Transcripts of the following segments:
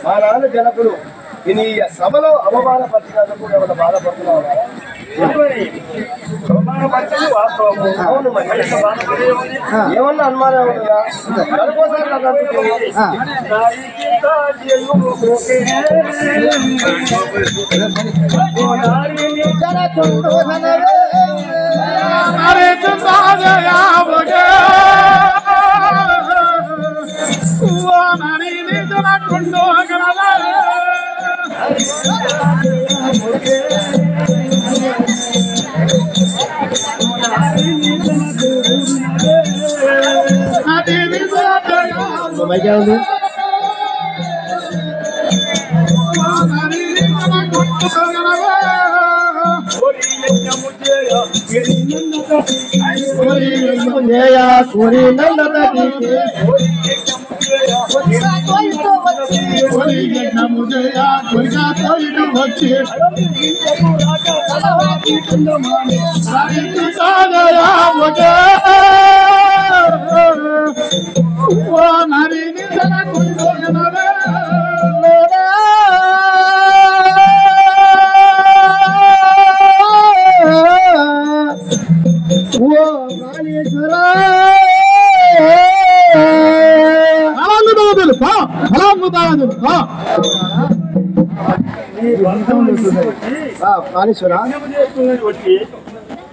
మా నాన్న జనకులు ఈ సభలో అవమానపరిచినందుకు ఏమైనా బాధపడుతున్నావు? ఏమన్నా అనుమానం ఉందా?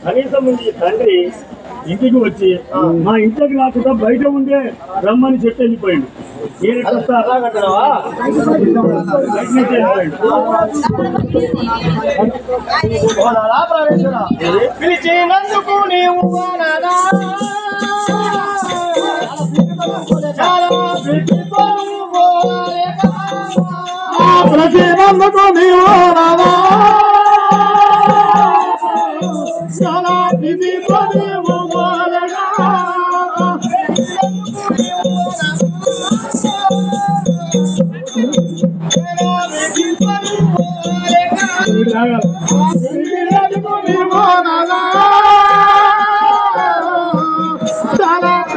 కనీసం తండ్రి ఇంటికి వచ్చి మా ఇంటికి రాకుండా బయట ఉండే రమ్మని చెప్పి వెళ్ళిపోయింది. పిలిచినందుకు నీవు ప్రతినందుకు నీవు రాదా చాలా ఇది చాలా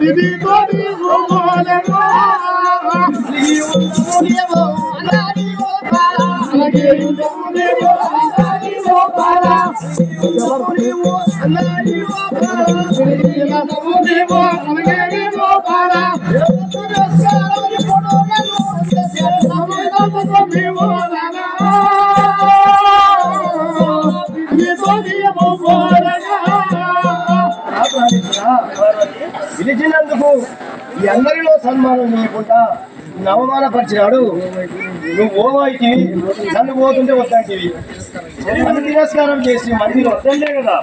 ఇది పిలిచినందుకు ఈ అందరిలో సన్మానం చేయకుండా అవమానపరిచినాడు. నువ్వు ఓవాయికి నన్ను పోతుంటే వద్దంటివి. నన్ను తిరస్కారం చేసి మందిలో వద్దంటే కదా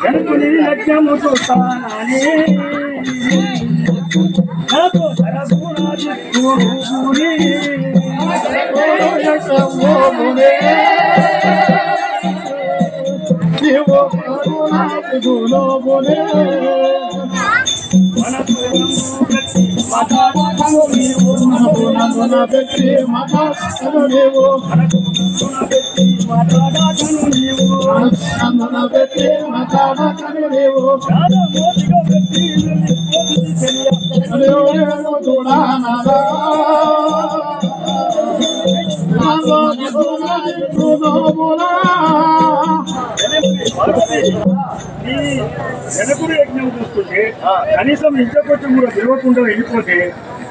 కనుకుని లక్ష్యము చూస్తానని వెనకుడు యజ్ఞం చూస్తుంటే కనీసం ఇంట్లో కొంచెం కూడా తెలియకుండా వెళ్ళిపోతే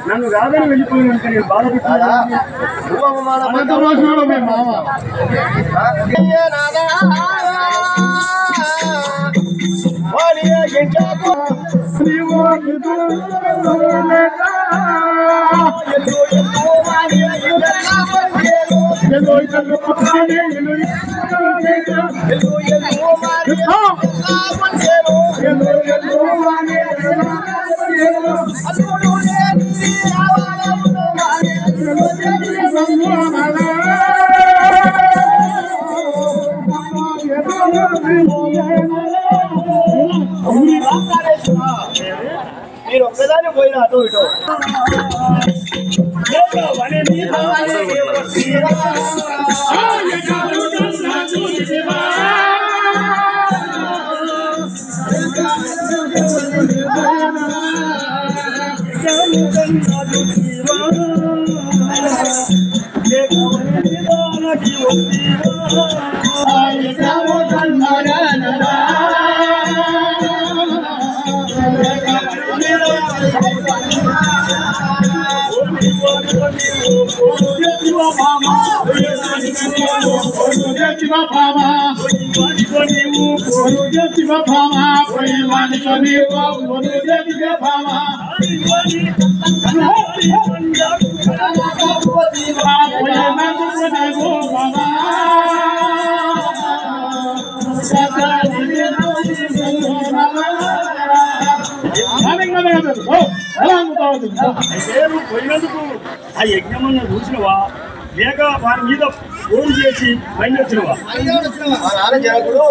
నన్ను రాదని వెళ్ళిపోయినాక నేను బాధపడుతున్నా. నువ్వు అవమానం మీరు ఒక్కదాన్ని పోయిన అటు ఇటు పోయినందుకు ఆ యజ్ఞమన్న చూసినవా లేక వారి మీద ఫోన్ చేసి బయలుదేరినవా? మా నాన్న జనకుడు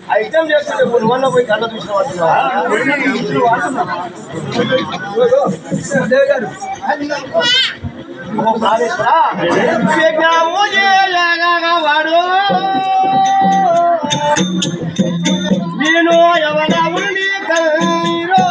ఆ ఎగ్జామ్ చేస్తుంటే నువ్వన్నా పోయి కళ్ళ చూసిన వాడు నేను ఎవరా ఉండి కల్లో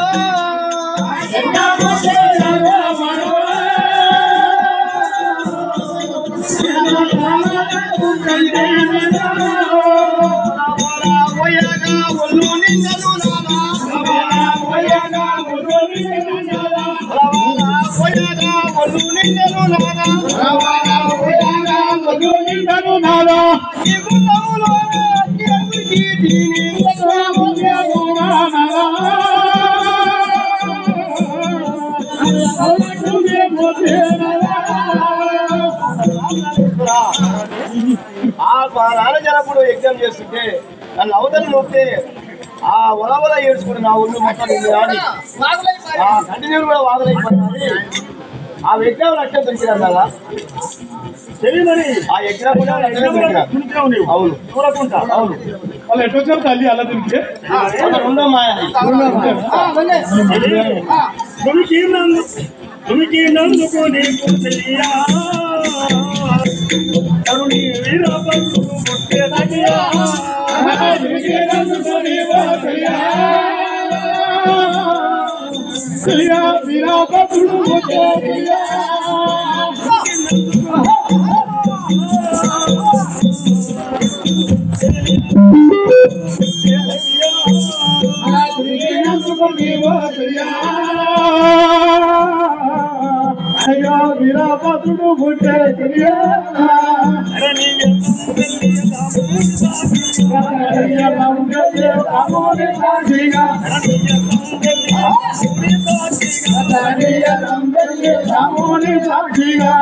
మా నాన్న జనప్పుడు ఎగ్జామ్ చేస్తుంటే నన్ను అవతలి నొప్పితే ఆ ఒలవల ఏడ్చుకుని నా ఊళ్ళు మొత్తం కంటిన్యూ కూడా వాదలైపోయింది. ఆ ఎగ్జామ్ లక్ష్యం దొరికినారు కదా తెలియదని ఆ ఎగ్జామ్ కూడా అవును చూడకుండా అవును వాళ్ళు ఎటు వచ్చారు తల్లి అలా తిరిగితే రెండో మాయ తుమికి నందుకు నీకు తెలియా కరుణి వీరభద్రుడు పుట్టేదయ్యా వీరభద్రుడు వీరభద్రుడు పుట్టే సాక్షిగా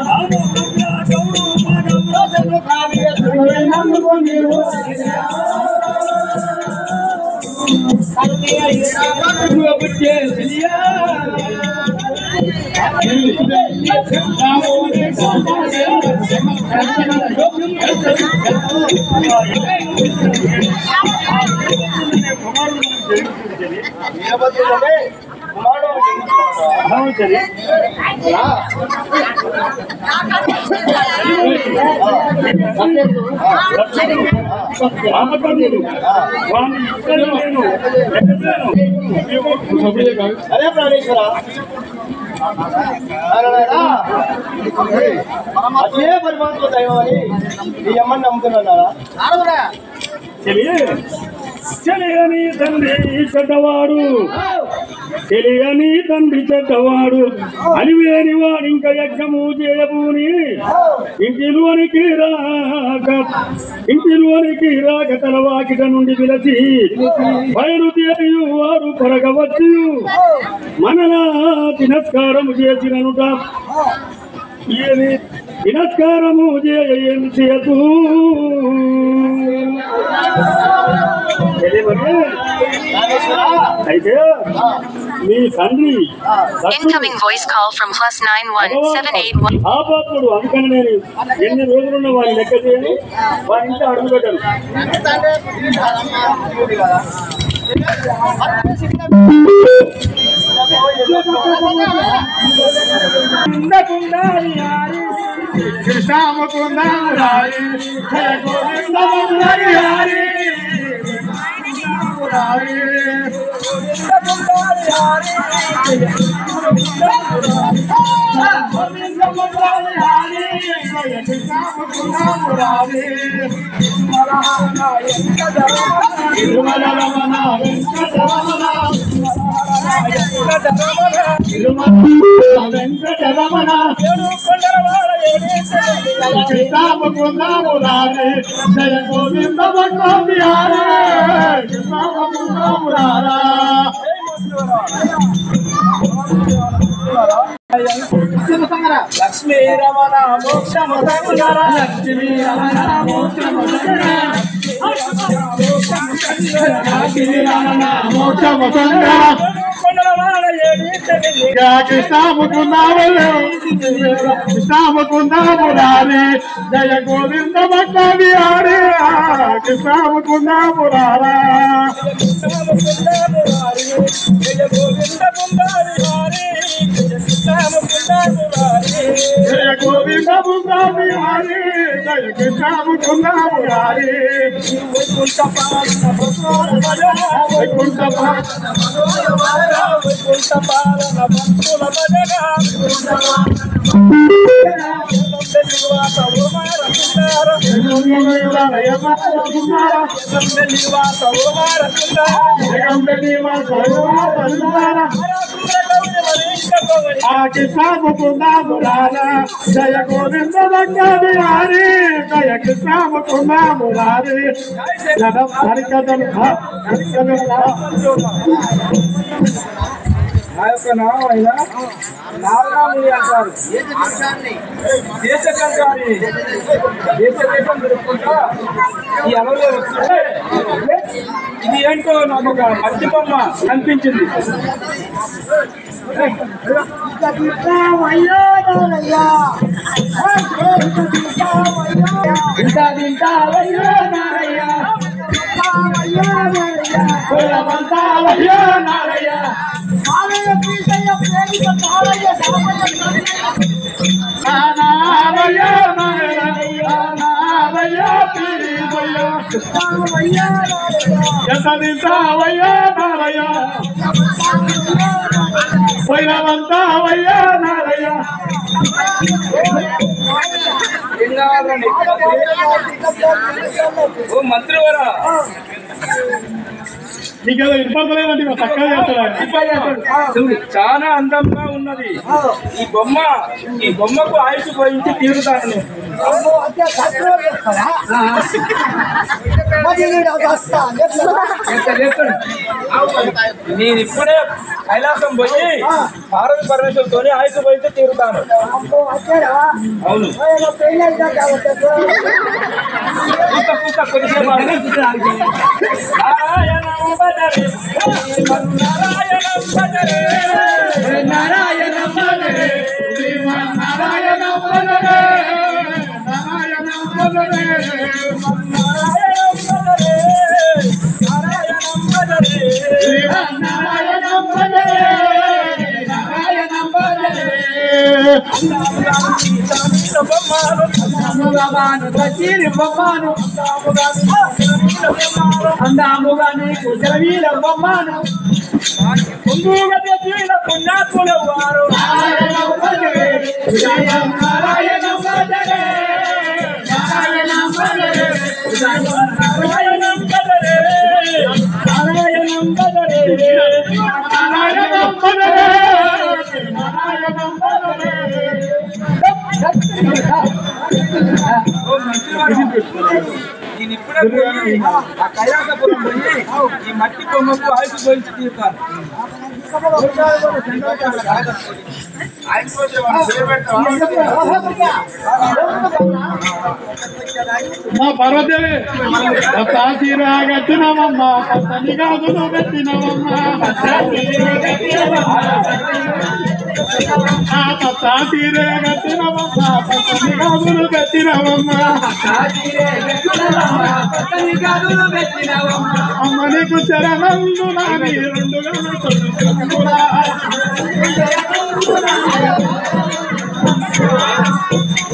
అరే ప్రాణేశ్వర అదే పరమాత్మ దైవం అని ఈ అమ్మని నమ్ముతున్నారా? తెలియని తండ్రి చెడ్డవాడు తెలియని తండ్రి చెడ్డవాడు అలివేని వాడు ఇంకా యజ్ఞము చేయబూని ఇంటిలోనికి రాక తన వాకిట నుండి పిలిచి బయలుదేరి వారు పొరగవచ్చు మనలా తిరస్కారము చేసిననుట ఏమి తిరస్కారము ఏమి చేయదు అయితే మీ తండ్రి Incoming voice call from +91781. ఆపాత్ముడు అందుకని నేను ఎన్ని రోజులున్న వారిని లెక్క చేయని వారి ఇంట్లో అడుగు పెట్టాను కృష్ణ ముకుంద మురారి జయ గోవింద మురారి హరి మురారి గోవింద మురారి హరి జయ కృష్ణ ముకుంద మురారి తిరుమల రమణ వెంకటరమణ వెంకటరమణ కృష్ణ ముకుంద మురారి జయ గోవింద బిహారీ కృష్ణ ముకుంద మురారా లక్ష్మీ రమణ మోక్ష లక్ష్మీ రమణ మోక్ష కృష్ణ ముకుంద కృష్ణ ముకుంద మురారి జయ గోవింద భక్త బిహారీ కృష్ణ ముకుంద మురారా జయ గోవింద ముకుంద బిహారీ జయ కృష్ణ ముకుంద మురారి వైకుంఠ కృష్ణ ముకుంద మురారా జయ గోవింద భక్త బిహారీ జయ కృష్ణ ముకుంద మురారి హరికథలు నా యొక్క నామం అయినా నారాయణముని అంటారు. దేశకంగారి దేశం జరుపుకుంటా ఈ అలవలో వస్తుంటే ఇది ఏంటో నాకు ఒక మట్టి బొమ్మ కనిపించింది. ఓ మంత్రివరా నీకేదో ఇబ్బందులేదండి చక్కగా చేస్తాడు. చాలా అందంగా ఉన్నది ఈ బొమ్మకు ఆయుష్ పోయించి తీరుతాను నేను. నేను ఇప్పుడే కైలాసం పోయి పార్వతి పరమేశ్వరుతో ఆయుష్ పోయించి తీరుతాను. అవును కొద్దిసేపు అందాముగాని కుజవీర బొమ్మను పుణ్యాత్ములు వారు నేను ఇప్పుడే పోయి ఆ కైలాసపురం పోయి ఈ మట్టి బొమ్మకు ఆయుష్ పోయించి తీరుతాను. మా పర్వదేవి గట్టినవమ్మా పచ్చని గాజులు పెట్టినవమ్మా తీరే గట్టినవమ్మా పచ్చని గాజులు పెట్టినవమ్మా అమ్మ నీకు చరణందు నాని రెండుగా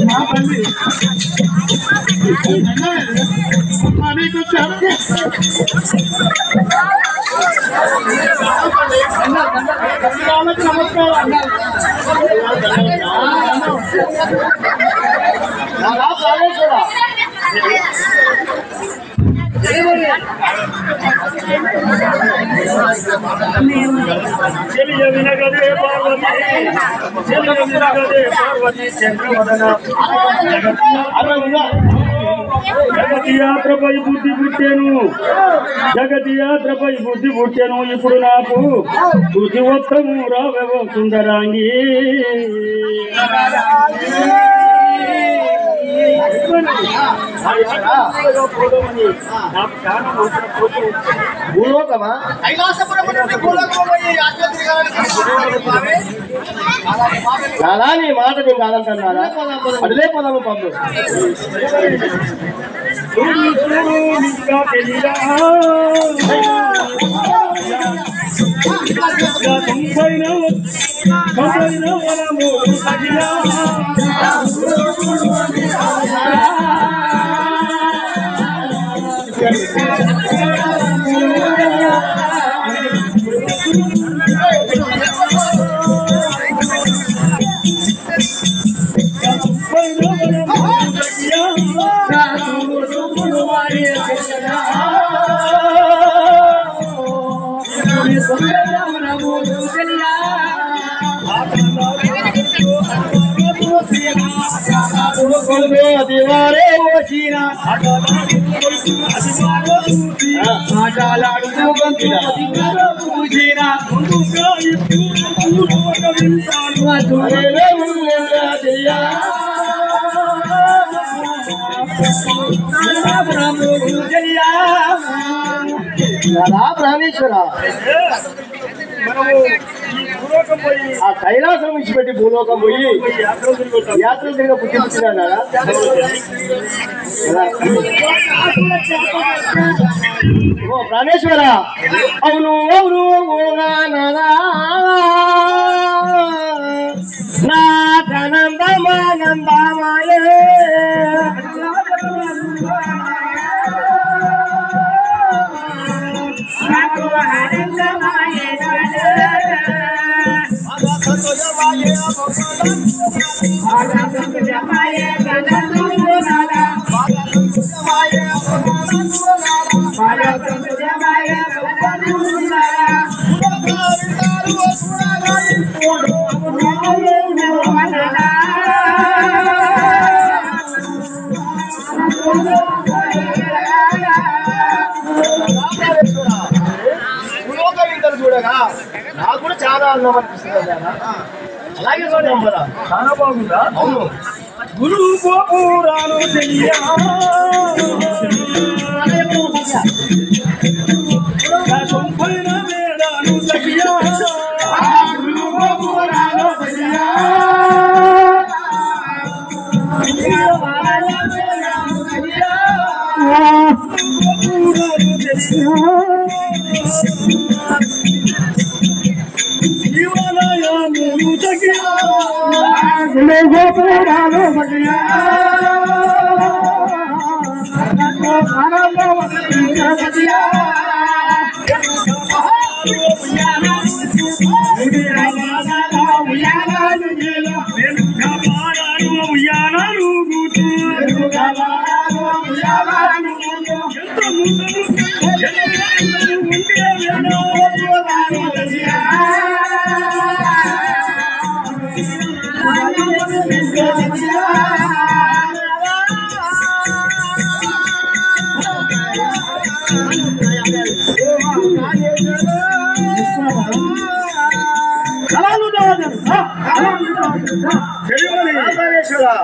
మా తల్లి నీకు చెలియ వినగదే పార్వతి చంద్రవదన జగతి యాత్రపై బుద్ధి పుట్టాను ఇప్పుడు నాకు బుద్ధి వత్తము రావెవ సుందరాంగి భూలోకమా చాలా నీ మాట నేను కాదంటున్నారా అదిలే పదము పంపు ప్రాణేశ్వర ఆ కైలాసం విడిచిపెట్టి భూలోకం పోయి యాత్రలు తిరిగి పుట్టించుకున్నాడా ఓ ప్రాణేశ్వర అవును అవును నా నందమానందమాయే చూడగా నాకు కూడా చాలా అందం అనిపిస్తుంది. అలాగే చూద్దాం కదా, చాలా బాగుందా? అవును. గురు గోపురాలు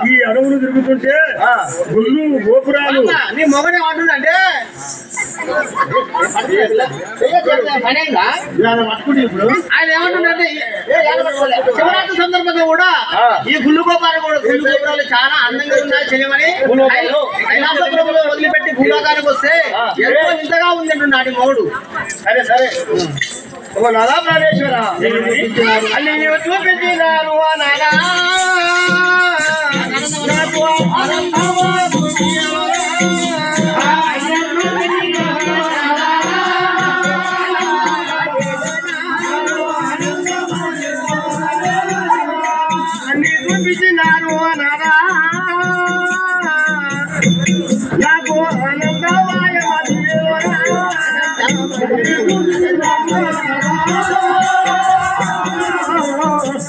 ఈ అడవులు తిరుగుతుంటే గుళ్ళు గోపురాలు నీ మొగనే అంటుందంటే ఆయన ఏమంటుండే శివరాత్రి సందర్భంగా కూడా ఈ గుళ్ళు గోపురాలు చాలా అందంగా ఉన్నాయి చెలిమని కైలాసపురంలో వదిలిపెట్టి భూలోకానికి వస్తే ఎంతో ఇంతగా ఉంది అంటున్నాడు మొగుడు. సరే సరే నాదా ప్రాణేశ్వర అన్ని నీవు చూపించినారు నాదా అన్ని చూపించినారు నాదా నాకు ఆనందమాయ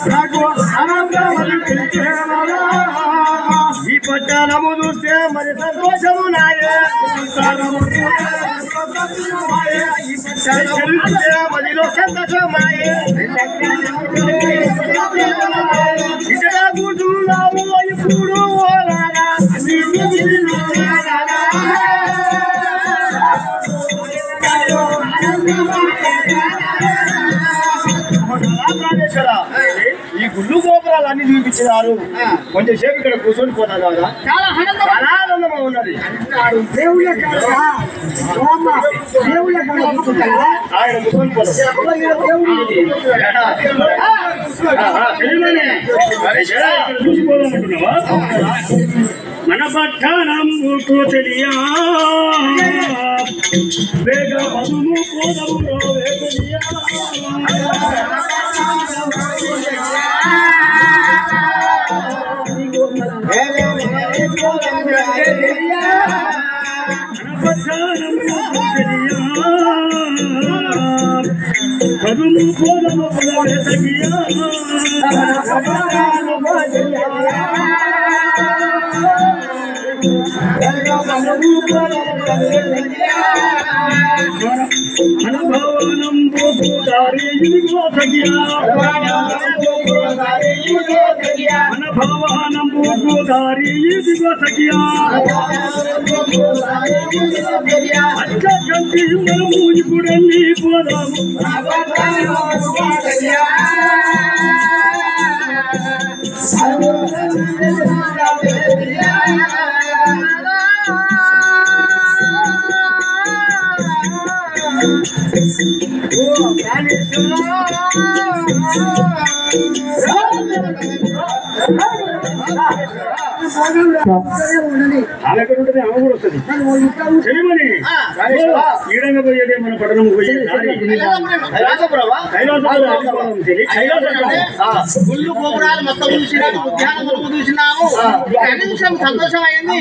నాకు ఆనందమని ఈ పట్టాలము చూస్తే మరి సంతోషము నాయే మదిలో సంతోషమాయే ఇక్కడ కూర్చున్నాము ఇప్పుడు ఈ గుళ్ళు గోపురాలు అన్ని చూపించినారు. కొంచెం సేపు ఇక్కడ కూర్చొని పోతారు కదా, చాలా ఆనందంగా ఉన్నది. ఆయన కూర్చొని చూసిపోదామంటున్నావా? మన పట్టణం తెలియా వేగ పదుము పోదము వేగలియా పదుము పోదము తగియా అనుభవనం పోతారే ఇదిగో తగియా అనుభవనం పోతారే ఇదిగో తగియా అక్క కంటి మనము ఇప్పుడన్నీ పోదాము ఆలకుంటే ఆమె కూడా వస్తుంది తెలియమని ఈడంగా పోయేదే మన పట్టణం పోయేది గుళ్ళు గోపురాలు మొత్తం చూసినాము, ఉద్యానవనం చూసినాము. నిమిషం సంతోషం అయింది.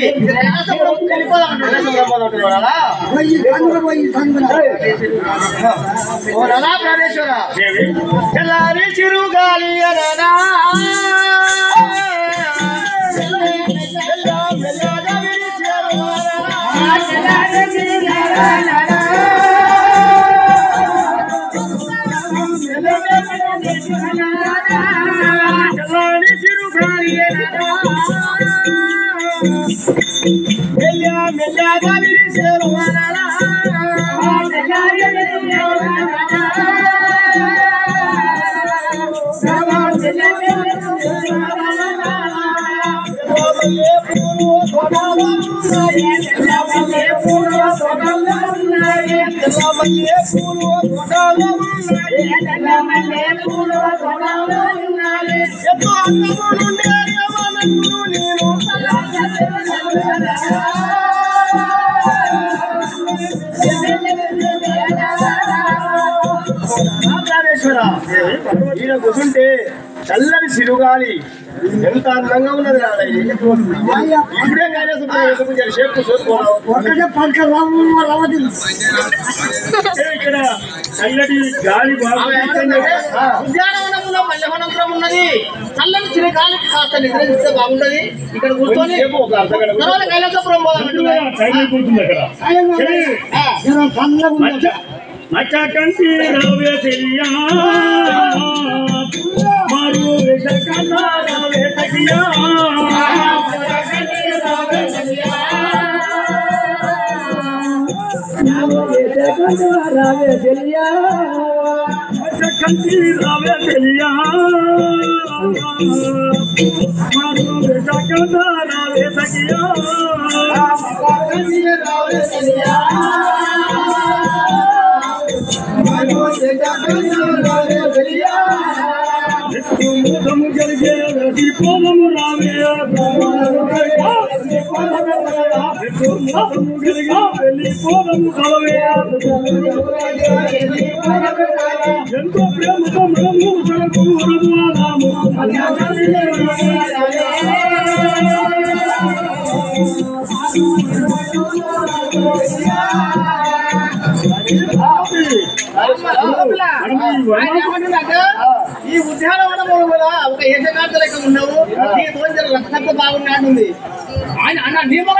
ప్రాణేశ్వర తెల్లారి చిరుగాలి అననా ఈయన కూర్చుంటే చల్లని సిరుగాలి ఎంత అందంగా ఉన్నది. ఇప్పుడే ఇక్కడ చల్లటి గాలి ఉద్యానవనంలో మల్లెవనంపురం ఉన్నది. చల్లని చిరకాలకి కాస్త నిద్రిస్తే బాగుంటది. ఇక్కడ కూర్చొని తర్వాత కైలాసపురం మచ్చ కంటి రవ్య చెయ్యా మారు వేష రావే చెలియా కంటి రావే చెలియా రావే సఖియా పోదము రావే పోదము కలవే ఎంతో ప్రేమతో మనము మనకు వరములాము ఈ ఉద్యానవనం కూడా ఒక యజమాత లెక్క ఉన్నావు నీ రోజు లక్షంతో బాగున్నట్టుంది ఆయన అన్న నీ మొగ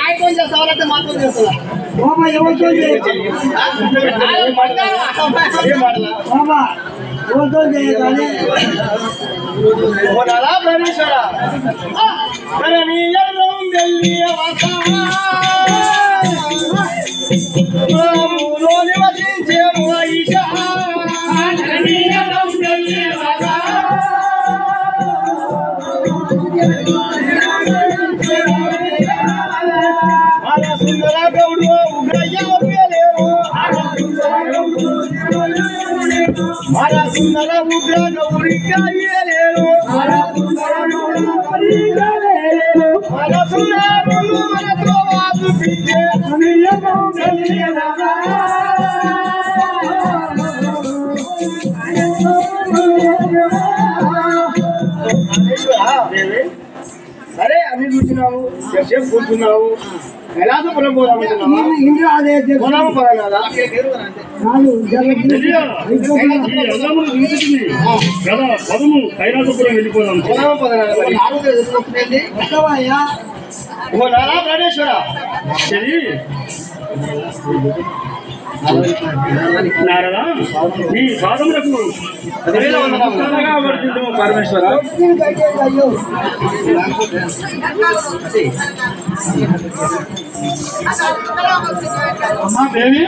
ఆయనతో చేస్తావాలంటే మాత్రం చేస్తా Mara sundara ugra gauri kayelero Mara sundara mara trovadu pinje Aniya gaungaliya సరే అన్ని చూసినావు ఎంతసేపు కూర్చున్నావు కైలాసపురం పోదామంటున్నావా పోదాము పదనాదా కదా పదము కైలాసపురం వెళ్ళిపోదాం పోదాము పదనాదా ఆరోగ్యం ఎదుర్కొంటుంది ఓ నారా ప్రాణేశ్వర నారదా నీ పాదములకు పరమేశ్వర అమ్మా దేవి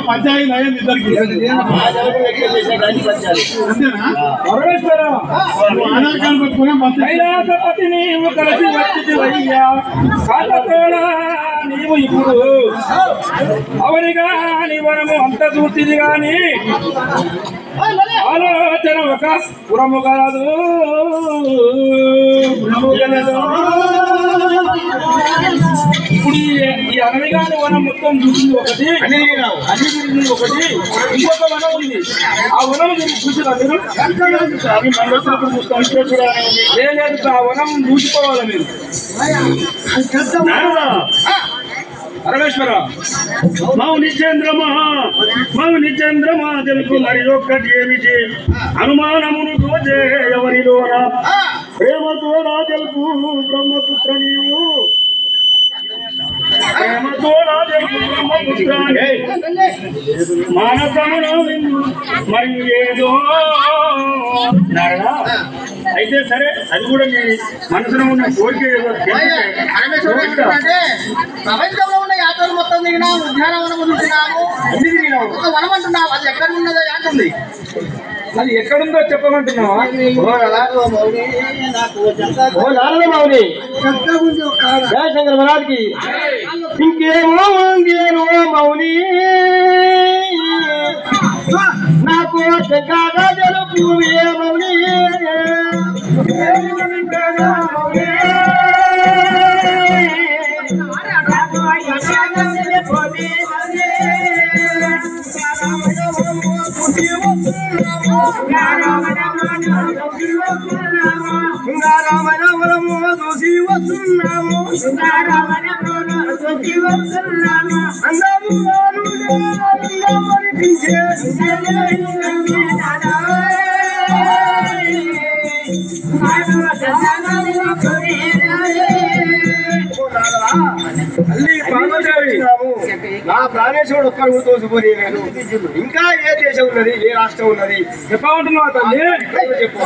పంచాయతీ అయ్యింది ఇద్దరికి అంతేనా పరమేశ్వర ఆధార్ కార్డు పెట్టుకునే కైలాసపతి నీవు కలిసి వచ్చివయ్యా కాళ్ళతోడా నీవు ఇప్పుడు అవనిగా నీ వనము అంత చూసింది గాని ఆలోచన ఒక పురము కాదు ఇప్పుడు ఈ అనవిగాని వనం మొత్తం చూసింది ఒకటి అన్ని చూసింది ఒకటి ఇంకొక వనం ఉంది ఆ వనం చూసినా మీరు అవి మన వచ్చినప్పుడు చూస్తాం లేదు ఆ వనం చూసుకోవాలి మీరు పరమేశ్వర మౌని చంద్రమా తెలుపు మరి ఒక్కటి ఏమిటి అనుమానమును తోచే ఎవరిలోన ప్రేమతోడా తెలుపు బ్రహ్మపుత్ర నీవు ప్రేమతోడా తెలుపు బ్రహ్మపుత్ర మానసమును మరి ఏదో నారదా అయితే సరే అది కూడా నీ మనసులో ఉన్న కోరిక ప్రపంచంలో ఉన్న యాత్రలు మొత్తం దిగినా ఉద్యానవనం చూసినాము అన్ని దిగినాము ఒక వనం అంటున్నావు అది ఎక్కడ ఉన్నదో అంటుంది అది ఎక్కడుందో చెప్పమంటున్నావా మౌని జయశంకర మహారాజ్కి ఇంకేమో మౌని నాకు కాగా తెలుపు మౌని నా ప్రాణేశ్వరుడు ఒక్కరు కూడా తోసిపోలేదు. ఇంకా ఏ దేశం ఉన్నది, ఏ రాష్ట్రం ఉన్నది చెప్పమంటున్నావు తల్లి. చెప్పు.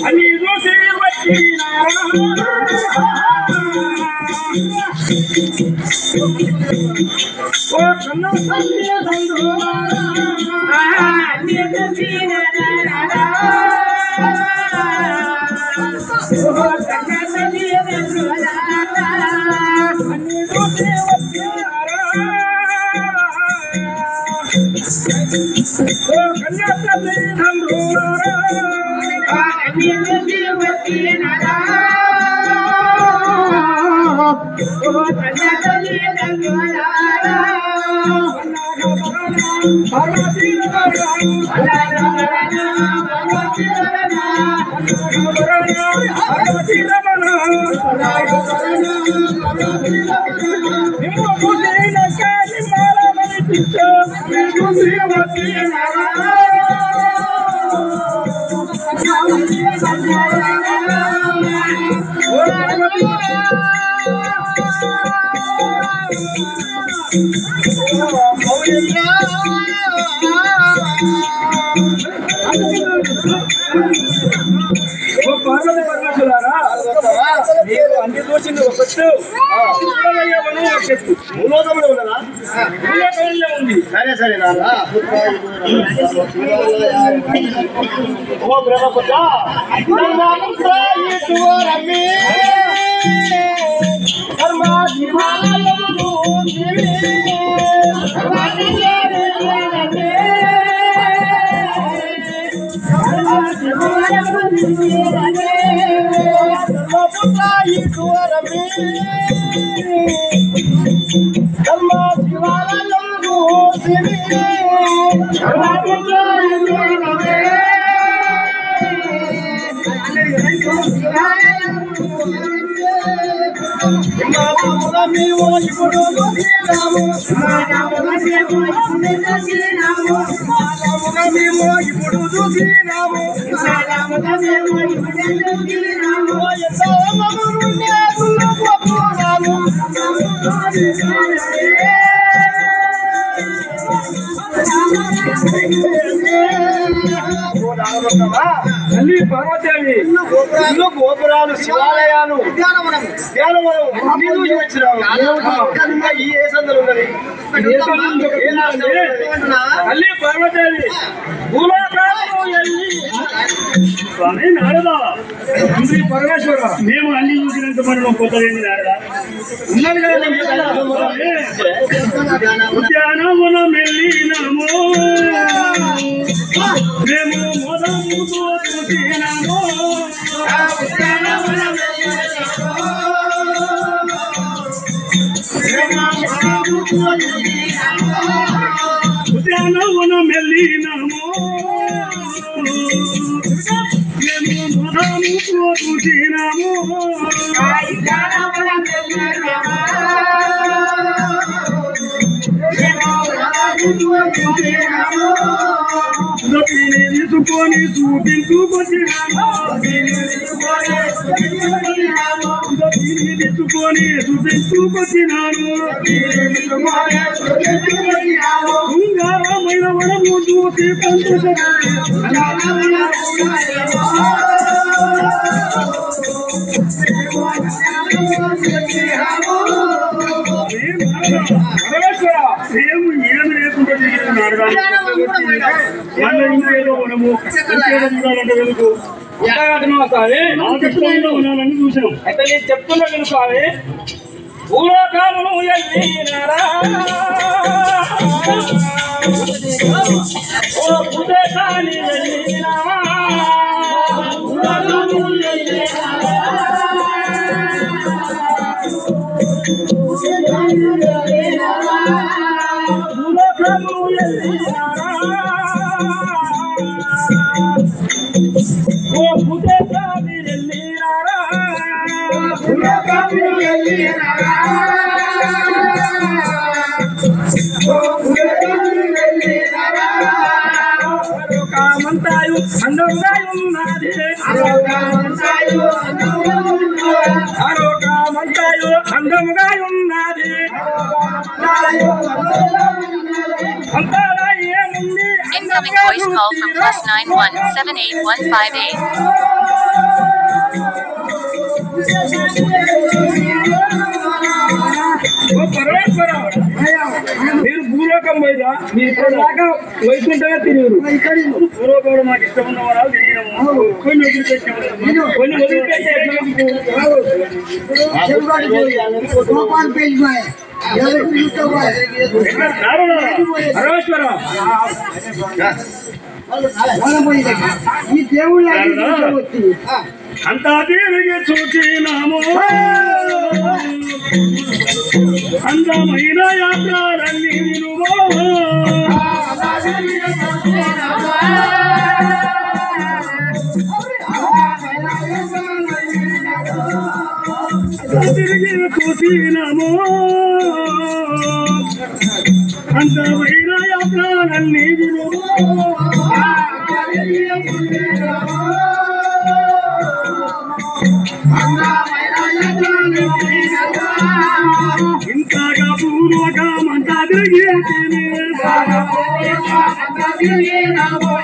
అన్ని చూసి మీరు అన్ని దోషింది ఒక చెట్టు భూలోకంలో ఉన్నదా? భూలోకంలో ఉంది. సరే సరే నాన్న. ఓ బ్రహ్మపుత్ర, ధర్మపుత్ర ఈశ్వరమి, ధర్మాధిమాలయమును దివి, ధర్మపుత్ర ఈశ్వరమి, ధర్మాధిమాలయమును దివి, మేము ఇప్పుడు మేము ఇప్పుడు చూసినాము. తల్లి పార్వతీదేవి ఇల్లు గోపురాలు, శివాలయాలు, ఉద్యానవనం అన్ని చూసి వచ్చినాము. ఇంకా ఈ ఏ సందలు ఉన్నది? తల్లి పార్వతీదేవి భూలోకాలను వెళ్ళి స్వామి నారదా, తండ్రి పరమేశ్వర మేము అన్ని చూసినంత మనం కొత్తదేంది నారదా? ఉన్నది కదా ఉద్యానవనం వెళ్ళినాము, మేము మొదలుతో చూసినాము. ఉద్యానవనం వెళ్ళినాము, మేము మొదలుతో చూసినాము. తీసుకొని చూపించుకొచ్చినాము, తీసుకొని చూపించుకొచ్చినాను. శృంగారమైన వనము చూసి పరమేశ్వర ఏమి లేకుండా చేస్తున్నారు. మళ్ళీ ఇంకా ఏదో వనము చూడాలంటే వెనుకు స్వామి ఆకర్షణలో ఉన్నానని చూసాం. అయితే నేను చెప్తున్నా విను స్వామి. భూలోకాలను వెళ్ళినారా ఓ భూదేశాన్ని వెళ్ళినావా, భూలోకాలను వెళ్ళినారా ఓ భూదేశాన్ని వెళ్ళినారా, కామంతాయు అందంగా ఉన్నది ఆరోగ్యమంతాయు అందముగా ఉన్నది అంతలా ఏముంది Incoming voice call from +91781558. పరమేశ్వర మీరు భూలోకం పోయిరా మీరు ఇక్కడ దాకా వైకుంఠంగా తిరిగారు భూలోకంలో మాకు ఇష్టం ఉన్న వాళ్ళు తిరిగినాము కొన్ని వదిలిపెట్టాము కొన్ని వదిలిపెట్టే పరమేశ్వర ఈ దేవుళ్ళ అంతా తిరిగి చూచినాము అందమైన యాత్రలన్నీ వినుమో తిరిగి చూసినాము అందమైన యాత్రలన్నీ వినుమో ఇంతగా పూర్వకమంతా తిరిగి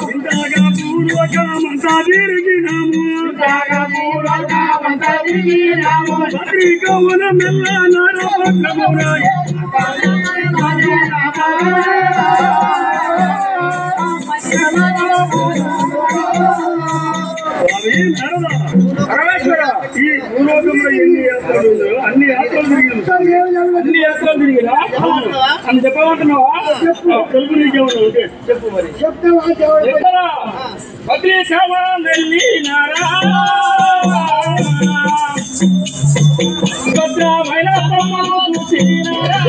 ఇంతగా పూర్వకమంతా తిరిగినాము పత్రికవున మెల్ల నరపక్కమురాయి పరమేశ్వర ఈ భూలోకంలో ఎన్ని యాత్రలు ఉన్నాయో అన్ని యాత్రలు తిరిగినాము అన్ని యాత్రలు తిరిగిరా అని చెప్పమంటున్నావా తెలుగు నీకేమన్నా ఉంటే చెప్పు మరి ఎక్కడ పత్రికవ వెళ్ళినారా భద్రమైన బొమ్మను చూసినారా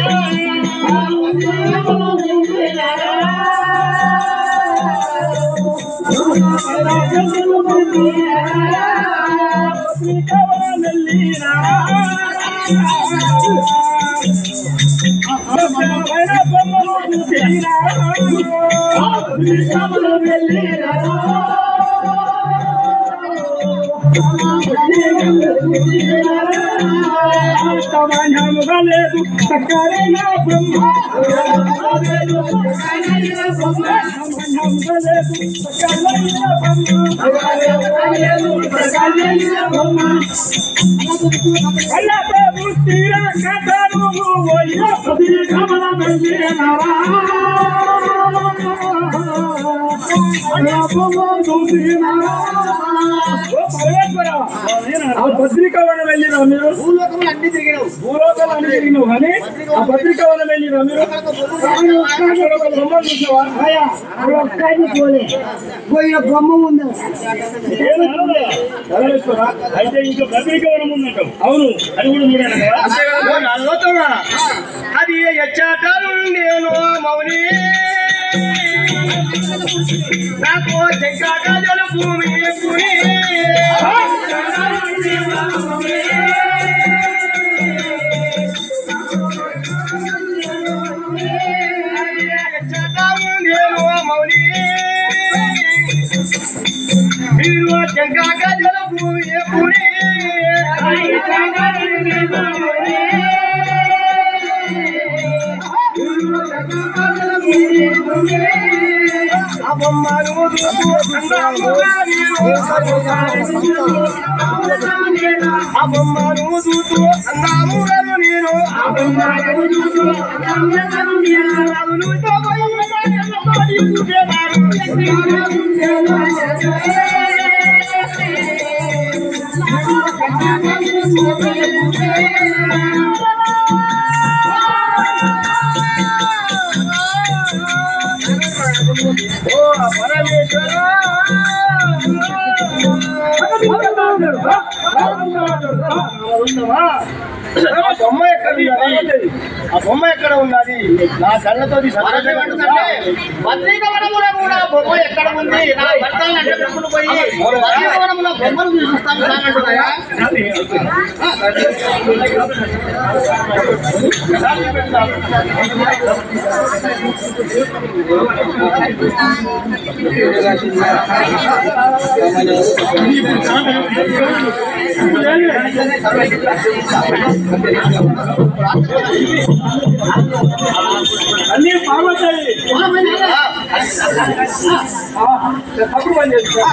లేదు సకరైన బ్రహ్మ పత్రికవనం వెళ్ళినా మీరు భూలోకంలో అన్ని తిరిగినావు భూలోకాలు అన్ని తిరిగినావు కానీ ఆ పత్రికవనం వెళ్ళినా మీరు అక్కడ ఒక బొమ్మను చూసావా పోయిన బొమ్మ ఉంది పరమేశ్వర అయితే ఇంకా పత్రికవనం ఉందంటావు అవును అది కూడా చూడాలి అది ఎచ్చాటలు నేను మౌని నాకు చెంకాటలు భూమి భూమి నేను మౌని మీరు చెంకాటలు భూమి భూమి ఆ బొమ్మ ఎక్కడ ఉన్నది నా కళ్ళతో పత్రికవనములో కూడా బొమ్మ ఎక్కడ ఉంది నా భర్తలను అంటే పోయి పత్రికవనములో బొమ్మను చూపిస్తాను సాగంటున్నాయా అన్ని పార్వతాయి తప్పుడు పని చేస్తా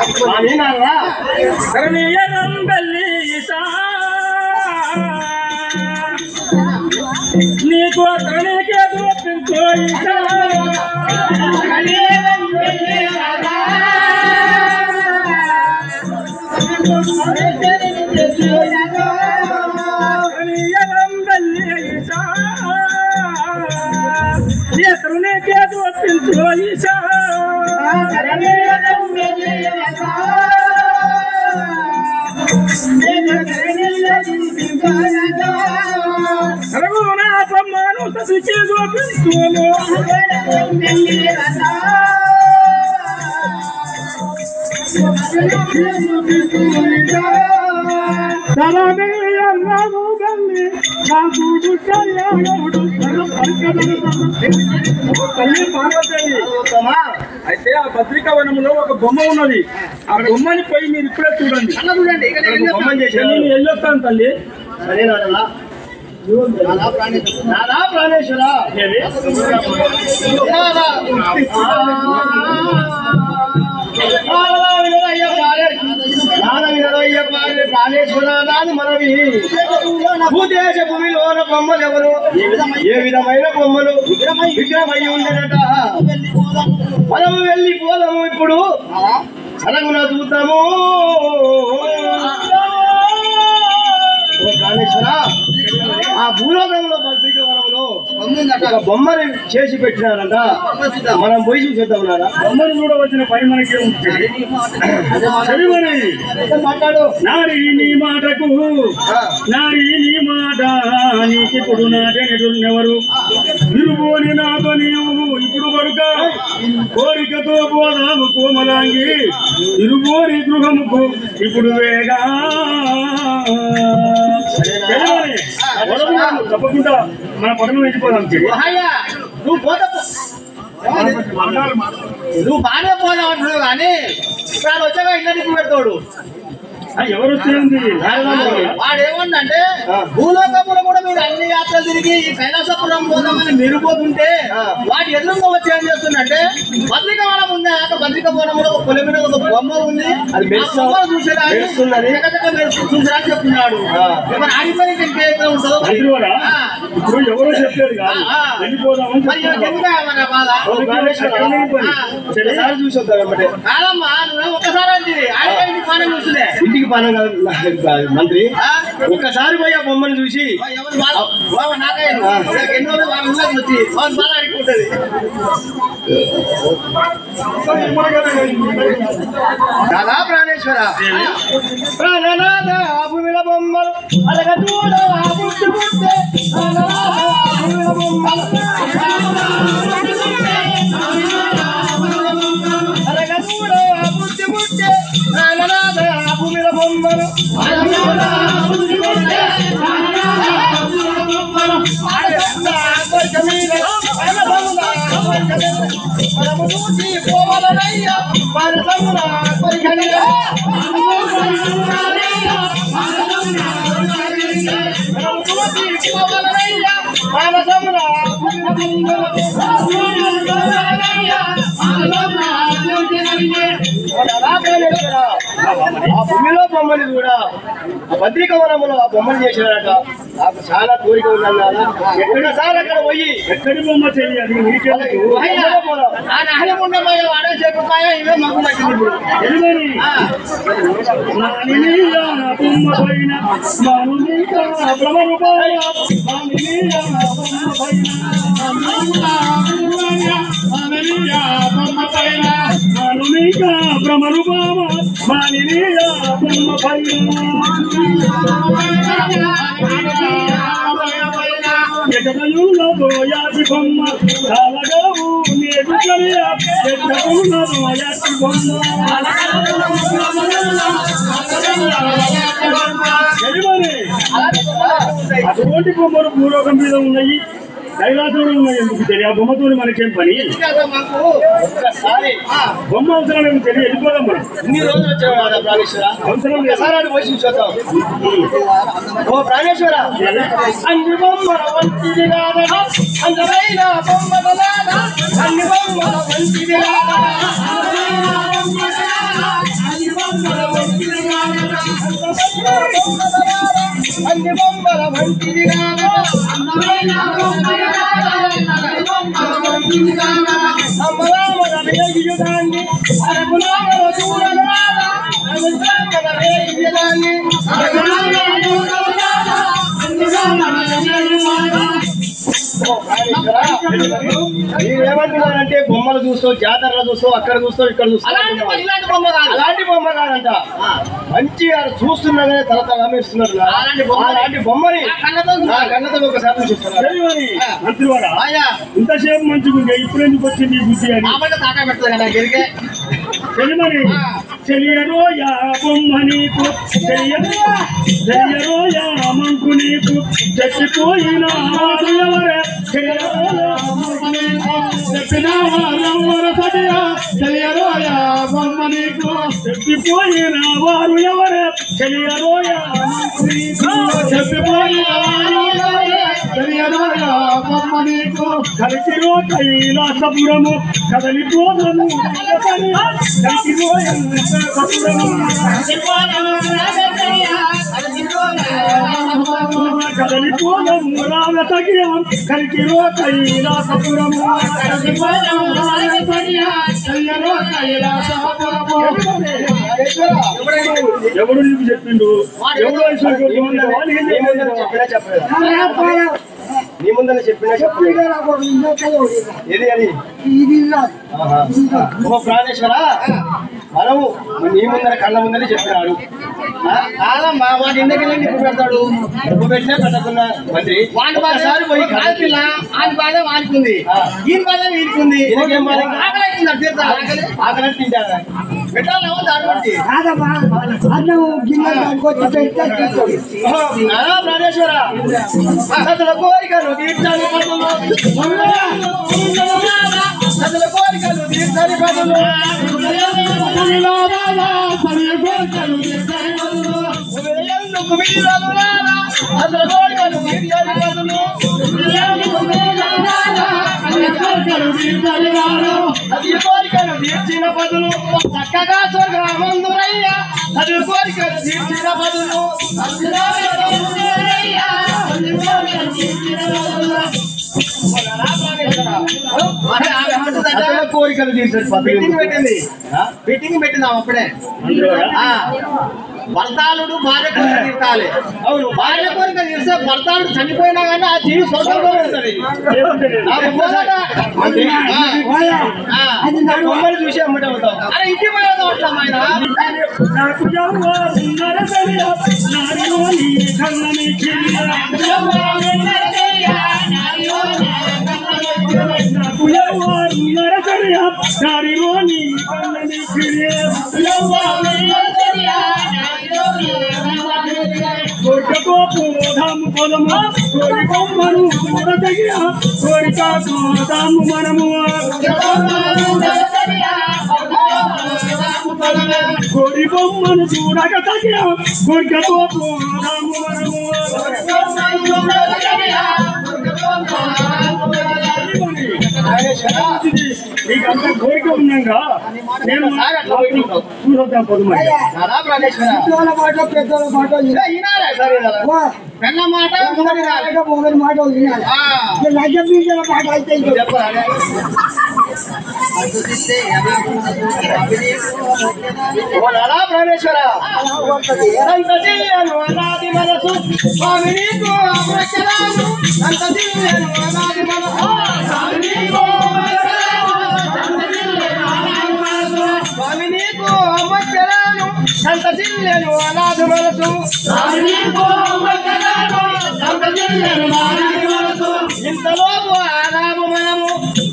నీకు అతనికే దూపించో ఎతరునికే దూపించో ఈశా రఘునాథమ్మను శశికి చూపిస్తూను అయితే ఆ భద్రికా వనంలో ఒక బొమ్మ ఉన్నది. ఆ బొమ్మని పోయి మీరు ఇప్పుడే చూడండి. నేను వెళ్ళొస్తాను తల్లి. నాదా ప్రాణేశ్వర ప్రాణేశ్వరాన్ని మనవి భూదేశ భూమిలోన బొమ్మలు ఎవరు ఏ విధమైన బొమ్మలు విగ్రహమై ఉండేనట. మనము వెళ్ళిపోదాము ఇప్పుడు సరగున చూద్దాము. ప్రాణేశ్వర ఆ భూలోకంలో భద్రిక వనంలో ఒక బొమ్మని చేసి పెట్టినారంట. మనం పోయి చూసేద్దాం. బొమ్మను చూడవచ్చిన పని మనకే ఉంటుంది. మాట్లాడు. నారీ నీ మాటకు నారీ నీ మాట నీకిప్పుడు నాటెవరు తిరుగుని నాతో నీవు ఇప్పుడు కొడుక కోరికతో పోదాము కోమలాంగి తిరుగుని గృహముకు ఇప్పుడు వేగా తప్పకుండా మన పట్టణం వెళ్ళిపోదాం. నువ్వు బాగానే పోదావు అంటున్నావు కానీ ఇప్పుడు వచ్చాక ఇంటికి పెడతాడు. ఎవరు వస్తుంది వాడేమంటే భూలోకంలో కూడా మీరు అన్ని యాత్రలు తిరిగి ఈ కైలాసపురం పోదామని మీరు పోతుంటే వాటి ఎదురుగా వచ్చి ఏం చేస్తుందంటే భద్రిక వనం ఉంది. భద్రిక వనంలో ఒక పొలి మీద ఒక బొమ్మ ఉంది. అది చూసారా చూసారా అని చెప్తున్నాడు. మరి ఆడిపోయి ఇంకేదో ఉంటుందో ఇప్పుడు ఎవరో చెప్పారు కాదమ్మా. నువ్వు ఒక్కసారి అంటే ఆడిపోయి పానం చూస్తుందే ఇంటికి పానం కాదు మంత్రి. ఒక్కసారి పోయి ఆ బొమ్మను చూసి ఎన్నో వచ్చి బాగా అడుగుంటది. దాదా ప్రాణేశ్వర ప్రాణనాథ భూమిల బొమ్మలు అలగ చూడ బొమ్మలు అలగ చూడ బుద్ధి బుద్ధి ప్రాణనాథ భూమిల బొమ్మలు పోవాలయ్యా ఆ భూమిలో బొమ్మలు కూడా ఆ భద్రిక వనములో ఆ బొమ్మలు చేసినారట. నాకు చాలా కోరిక ఉన్నాను కదా. ఎక్కడసారి అక్కడ పోయి ఎక్కడి బొమ్మ చేయాలి వాడే చెప్పుతాయో ఇవే మాకు నచ్చింది. భ్రమరూపమ మానినీయ బొమ్మ పైన ఎటయుల్లో యాది బొమ్మ కాలగవు నేడు కరియా ఎటయుల్లో యాది బొమ్మ ఎలిమని అటువంటి బొమ్మలు భూలోకం మీద ఉన్నాయి, కైలాసంలో ఉన్నాయి. ఎందుకు తెలియ? ఆ బొమ్మతో మనకేం పని? మాకు ఒక్కసారి బొమ్మ అవసరం లేదు, తెలియ వెళ్ళిపోదాం మనం. ఇన్ని రోజులు వచ్చావు కదా ప్రాణేశ్వర, అవసరం లేదు. ఒకసారి పోయి చూద్దాం. ఓ ప్రాణేశ్వర, అన్ని బొమ్మల వంటిది కాదనా, అందమైన బొమ్మలాగా అన్ని బొమ్మల వంటిది కాదనా, అన్ని బొమ్మల వంటిది కాదనా, అమ్మరామల వేయుదాన్ని అరకులాగల చూడరాదా, అరకులాగల వేయుదాన్ని మీరేమంటున్నారంటే బొమ్మలు చూస్తావు, జాతరలో చూస్తావు, అక్కడ చూస్తావు, ఇక్కడ చూస్తావు. అలాంటి బొమ్మ కాదంట, మంచిగా చూస్తున్నాగానే తల మెరుస్తున్నారు. అలాంటి బొమ్మని నా కళ్ళతో ఒకసారి చూస్తున్నారు. మంత్రివాడా, ఇంతసేపు మంచిగా ఇప్పుడు ఎందుకు వచ్చింది ఈ బుద్ధి అని తాకా పెడతారు కదా గిరికే తెలియమని. తెలియరోయా బొమ్మ నీకు, తెలియరోయా మంకు నీకు, చెప్పిపోయిన వారు ఎవరే, తెలియరోయా బొమ్మ నీకు, చెప్పిపోయిన వారు ఎవరే, తెలియరోయా మంకు నీకు, తెలియరోయా బొమ్మ నీకు, కలిసిరో కైలాసపురము కదలిపోదము, కలిసిరో కదలిపోదము రామతగ్యం, కలిసిరో కైలాసపురము. ఎవడు నీకు చెప్పిండు? ఎవడు నీ ముందర చెప్పినా చెప్పలేదు. ఏది అది? ఓ ప్రాణేశ్వర, మనము నీ ముందర కళ్ళ ముందరే చెప్పినాడు. కాదమ్మా, వాటి ఇంటికి ఇప్పుడు పెడతాడు. ఇప్పుడు పెట్టినా పెట్టకున్నా మంత్రి ఒకసారి పోయి పిల్ల ఆని బాధ వాడుకుంది, ఈయన బాధ వీడుకుంది. ఆకలి తింటారా పెట్టాలి దాటి ప్రాణేశ్వర, అసలు కోరికలు తీర్చాలి పనులు, అసలు కోరికలు తీర్చాలి పనులు, అసలు కోరికలు తీర్చాలి పనులు, అది కోరికలు తీర్చిన పదులు చక్కగా స్వర్గమందురయ్యా, అది కోరికలు తీర్చిన పదులు కోరికలు తీర్చాడు. ఫిట్టింగ్ పెట్టిందాం అప్పుడే. భర్తాళుడు భార్య కోరిక తీర్చాలి. అవును, భార్య కోరిక తీర్స్తే భర్తాళుడు చనిపోయినా కానీ ఆ జీవి స్వర్గంలో ఉంటుంది. అది నా బొమ్మలు చూసి అమ్మటే ఉంటాం. అరే ఇంటి మీద అట్లా ఆయన కోడి బొమ్మను చూడక తగిన కోరికతో పోదాము మనము. నీకంత కోరిక ఉన్నాగా నేను చూసొద్దాం పొద్దుమని. పెద్దల మాట మొదటి మాట అయితే చెప్పాలి. ప్రాణేశ్వర, అనాది మనసు స్వామి నీకు అమృతరాము, అంత దివ్యను అనాది మనసు స్వామి నీకు అమృతరాను, అంత దివ్యను అనాది మనసు ఇంతలోపు ఆనాము మనము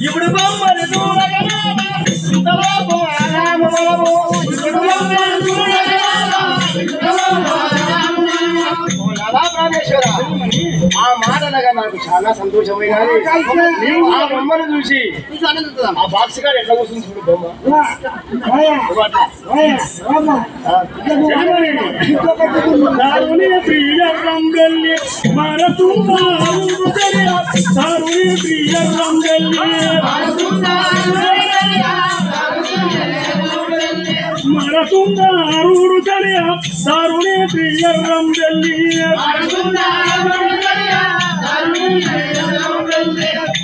ఇప్పుడు బొమ్మను చూడగా, ఇంతలోపు ఆనాము మనము ఇప్పుడు బొమ్మను చూడగా. ప్రాణేశ్వర, ఆ మాటలుగా నాకు చాలా సంతోషమైనది. ఆ బొమ్మను చూసి ఆ బాక్స్ గారు ఎట్లా కూర్చుంది చూడు బొమ్మ. మరతుందారుడు చలియ దారుణి ప్రియరం వెళ్ళి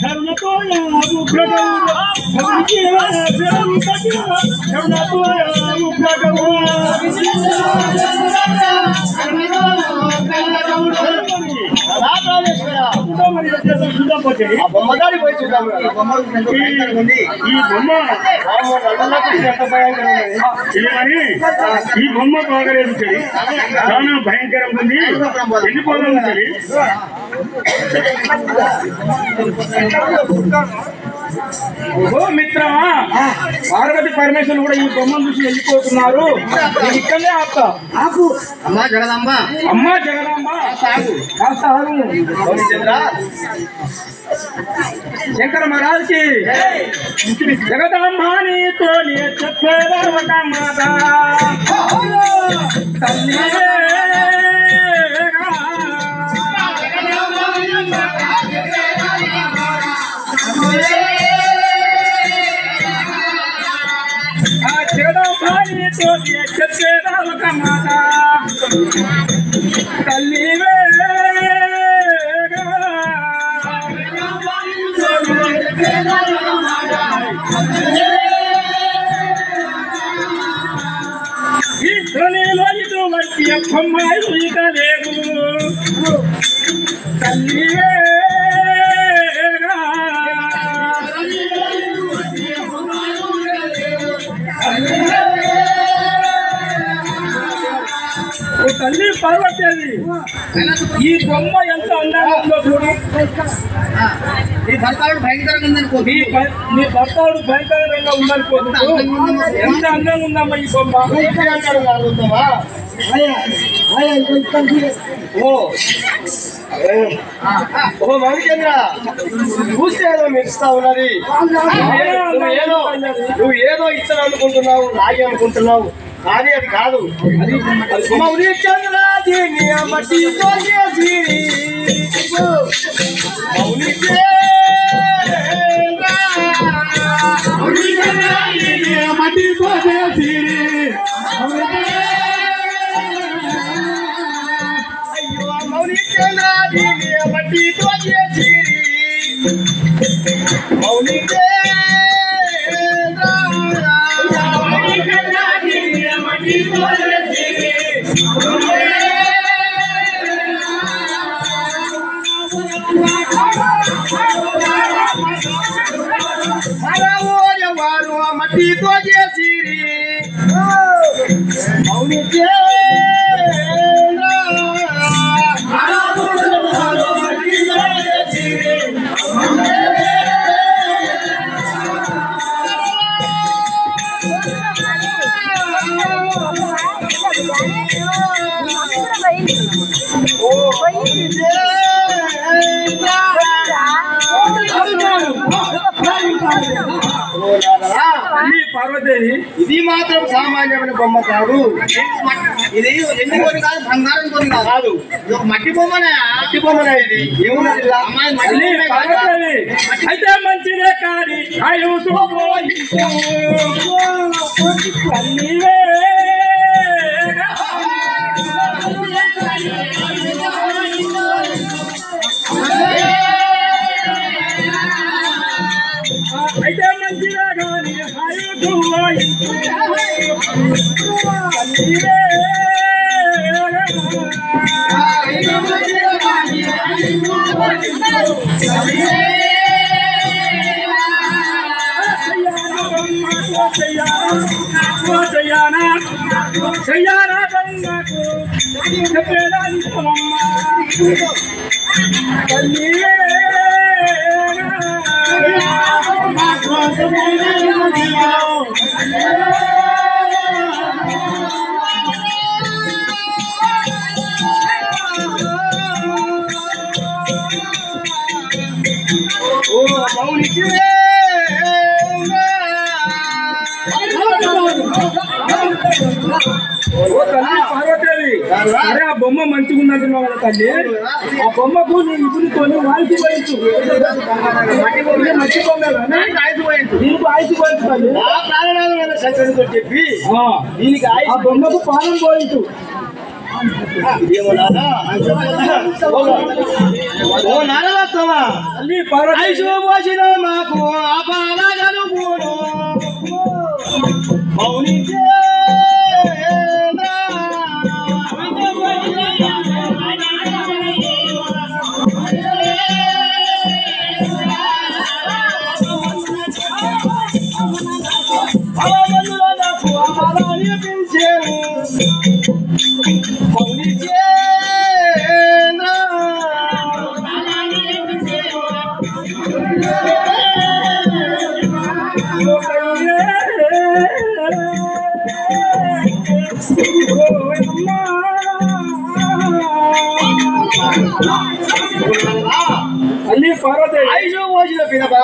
కర్ణతో యాగు ఆ బొమ్మగాడి పోయి చూద్దాం. ఈ బొమ్మ ఎంత భయంకరంగా ఈ బొమ్మ బాగలేదు సరి చాలా భయంకరంగా ఉంది. వెళ్ళిపోదాం సరి. ఓ మిత్రమా, పార్వతి పరమేశ్వరులు కూడా ఈ బొమ్మను చూసి వెళ్ళిపోతున్నారు. నేను ఇక్కడనే ఆపుతా. అమ్మా జగదాంబ, అమ్మా జగదాంబ కాస్త ఆగు. శంకర మహారాజ్కి జగదాంబ నీతో చెప్పేదా ఒక మాట. జగదాంబ నీతో చెప్పేదా ఒక మాట. తల్లివే ఈశ్వరులో ఇటువంటి అమ్మాయి ఇక లేదు. తల్లివే తల్లి పార్వతేవి, ఈ బొమ్మ ఎంత అందంగా ఉందో చూడు. ఈ భర్తాడు భయంకరంగా ఉందనుకో. నీ భర్తాడు భయంకరంగా ఉందనుకోదు. ఎంత అందంగా ఉందమ్మా ఈ బొమ్మ. ఓ మణిచంద్ర, చూస్తే ఏదో మెరుస్తా ఉన్నది. నువ్వు ఏదో ఇస్తాను అనుకుంటున్నావు, నాగే అనుకుంటున్నావు, కానీ అది కాదు. మౌనిచంద్రాజీ మట్టితో చేసి మట్టితో చేసి మౌనిచంద్రాజీ మట్టితో చేసి మౌనికే వారు మట్టితో చేసిరి మౌనికే పార్వతేవి, ఇది మాత్రం సామాన్యమైన బొమ్మ కాదు. ఇది ఎన్ని కొన్ని కాదు, బంగారం కొన్ని కాదు, ఇది ఒక మట్టి బొమ్మనే. మట్టి బొమ్మనే. ఇది ఏమున్నది ఇలా? అమ్మాయి మట్టి బొమ్మే కాదు. పార్వతేవి అయితే మంచిదే కానీ తల్లివే అయితే మంచిదే కానీ పార్వతీదేవి అరే ఆ బొమ్మ మంచిగా ఉందంటున్నావు కదా తల్లి ఆ బొమ్మకు నేను ఇప్పుడుకొని వాయిస్ పోయించు మట్టి బొమ్మ దీనికి ఆయుష్ పోయించు తల్లి శంకరుడితో చెప్పి దీనికి ఆ బొమ్మకు పానం పోయించు ఏమో నాదా ఓ నారదత్తమా తల్లి పార్వతి పోసిన మాకు అపాలగను పూను మౌనికే తల్లి పార్వతి ఐదు పోసిన పిదప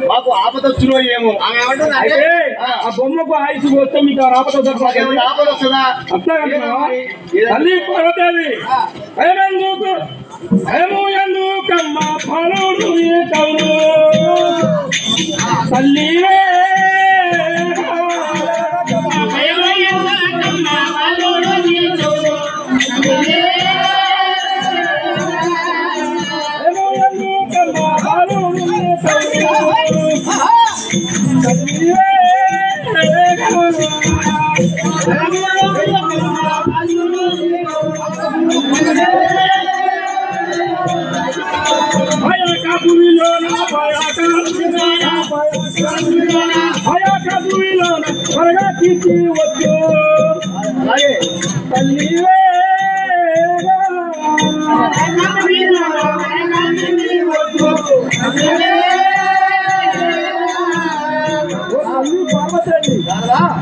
మాకు ఆపదొచ్చునో ఏమో ఆమె ఏమంటుందంటే ఆ బొమ్మకు ఆయుష్ పోతే మీకు ఆపద ఆపద వస్తుందా అట్లా తల్లి పార్వతీదేవి ఎందుకమ్మ ఫలుడు ఏటవును తల్లి త్వరగా తీసి వచ్చు తల్లి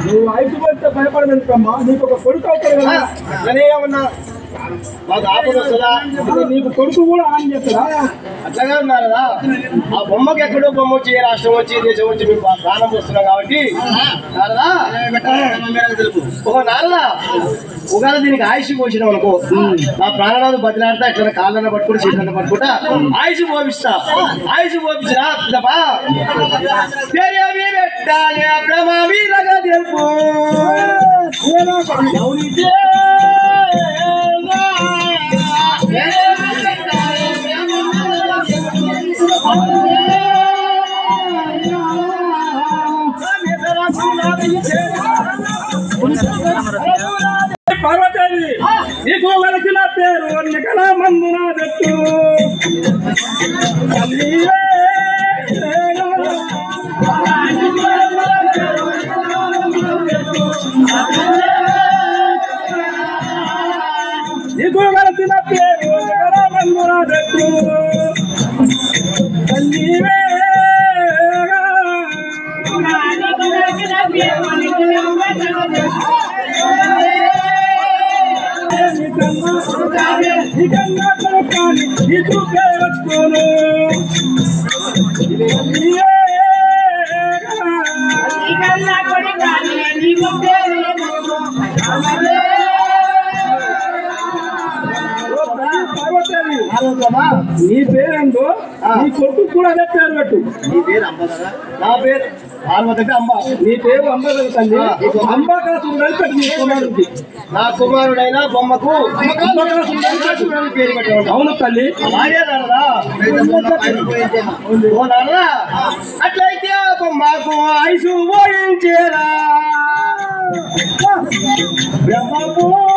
నువ్వు ఐదు పడితే భయపడదంటమ్మా నీకు ఒక కొడుకు అవుతాడు కదా అట్లనే ఏమన్నా మాకు ఆపద వస్తుందా నీకు కొడుకు కూడా ఆన్ చేస్తాడా అట్లాగే ఉన్నారు కదా ఆ బొమ్మకి ఎక్కడో బొమ్మ వచ్చి ఏ రాష్ట్రం వచ్చి దేశం వచ్చి మేము ప్రాణం వస్తున్నాం కాబట్టి నారదా ఓహో నారదా ఒకవేళ దీనికి ఆయుష్ పోసినాం అనుకో నా ప్రాణాలు బదిలాడతా ఎట్లా కాళ్ళన్న పట్టుకుంటా చేతులన్న పట్టుకుంటా ఆయుష్ పోపిస్తా ఆయుష్ పోపించినా తప్ప పెట్టాలి అప్పుడు వీరగా తెలుపు పార్వతీదేవి నీకు వెలసిన పేరు నికల మందున పెట్టు నీకు వెలసిన పేరు నికల మందున పెట్టు నీ పేరేందో నీ కొడుకు కూడా అదే పేరు పెట్టు నీ పేరు అంబ కదా నా పేరు పార్వతికి అంబ నీ పేరు అంబ కదా తల్లి అంబాకాసుడు పెట్టు నీ కుమారుడికి నా కుమారుడైన బొమ్మకు పేరు పెట్టాడు అవును తల్లి అలాగే నారదా ఓ నారదా అట్లయితే ఆ బొమ్మకు ఆయుషు పోయించేరా బ్రహ్మపుత్ర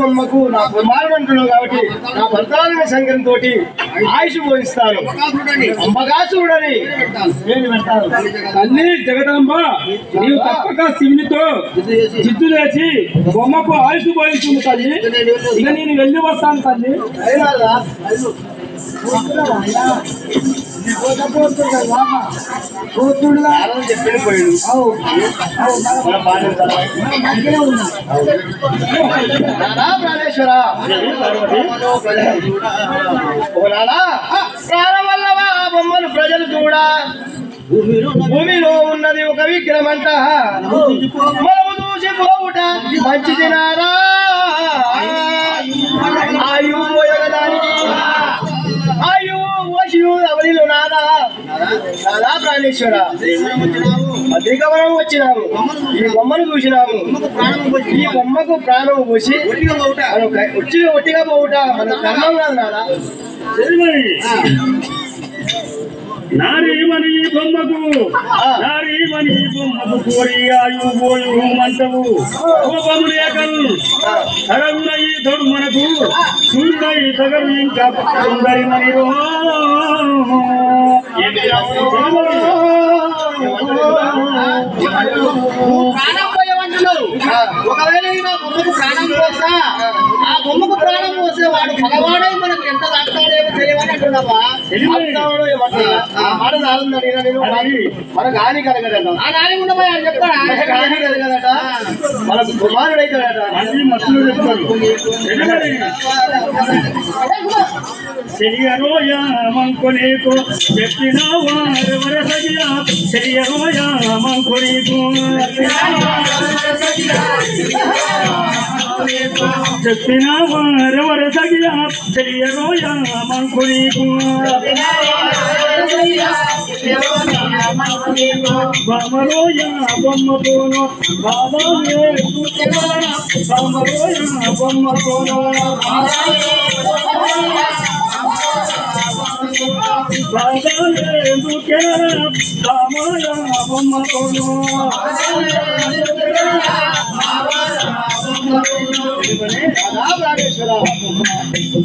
బొమ్మకు నా కుమారుడు అంటున్నావు కాబట్టి నా భర్తాలని శంకరం తోటి ఆయుష్ పోయిస్తాను. అంబకాసురుడని నేను పెడతాను. తల్లి జగదాంబ నీవు తప్పక శివునితో జిద్దు లేచి బొమ్మకు ఆయుష్ పోయించుంది తల్లి. ఇక నేను వెళ్ళి వస్తాను తల్లి. చెప్పిన పోయాడు ప్రాణేశ్వర ప్రాణం వల్లవా బొమ్మను ప్రజలు చూడా భూమిలో ఉన్నది ఒక విగ్రహమంట మనము చూసి పోవుట మంచి తినారా ఆయు పోయగదానికి ఆయు ఓషియు ఎవరిలో నాదా నాదా ప్రాణేశ్వర అధికవరం వచ్చినాము. ఈ బొమ్మను చూసినాము. ఈ బొమ్మకు ప్రాణం పోసి ఒట్టిగా పోవుట మన ధర్మం కాదు నాదా. నారీమణి బొమ్మకు కోరి ఆయు పోయు మంటవు కోపము లేకను తరగునై తొడు మనకు సూర్యుడై తగరు ఇంకా సుందరి మణిరో ప్రాణం పోయేవంటున్నావు. ఒకవేళ బొమ్మకు ప్రాణం పోస్తా ఆ బొమ్మకు ప్రాణం పోసే వాడు భగవాడై మనకు ఎంత దాస్తాడేమో తెలియని అంటున్నావా? మాట నాలుందని నేను మనకు హాని కలగదట. ఆ నాని ఉండబోయే అని చెప్తాడా? హాని కలగదట. మనకు కుమారుడైతాడట. మంకొనేకు చెప్పిన వారెవర సగియా చెయ్యరోయా మంకొనేకు చెప్పిన వారెవర సగియా చెయ్యరోయా మంకొనేకు బామరోయా బొమ్మతోనో బాబాయే బామరోయా బొమ్మతోనో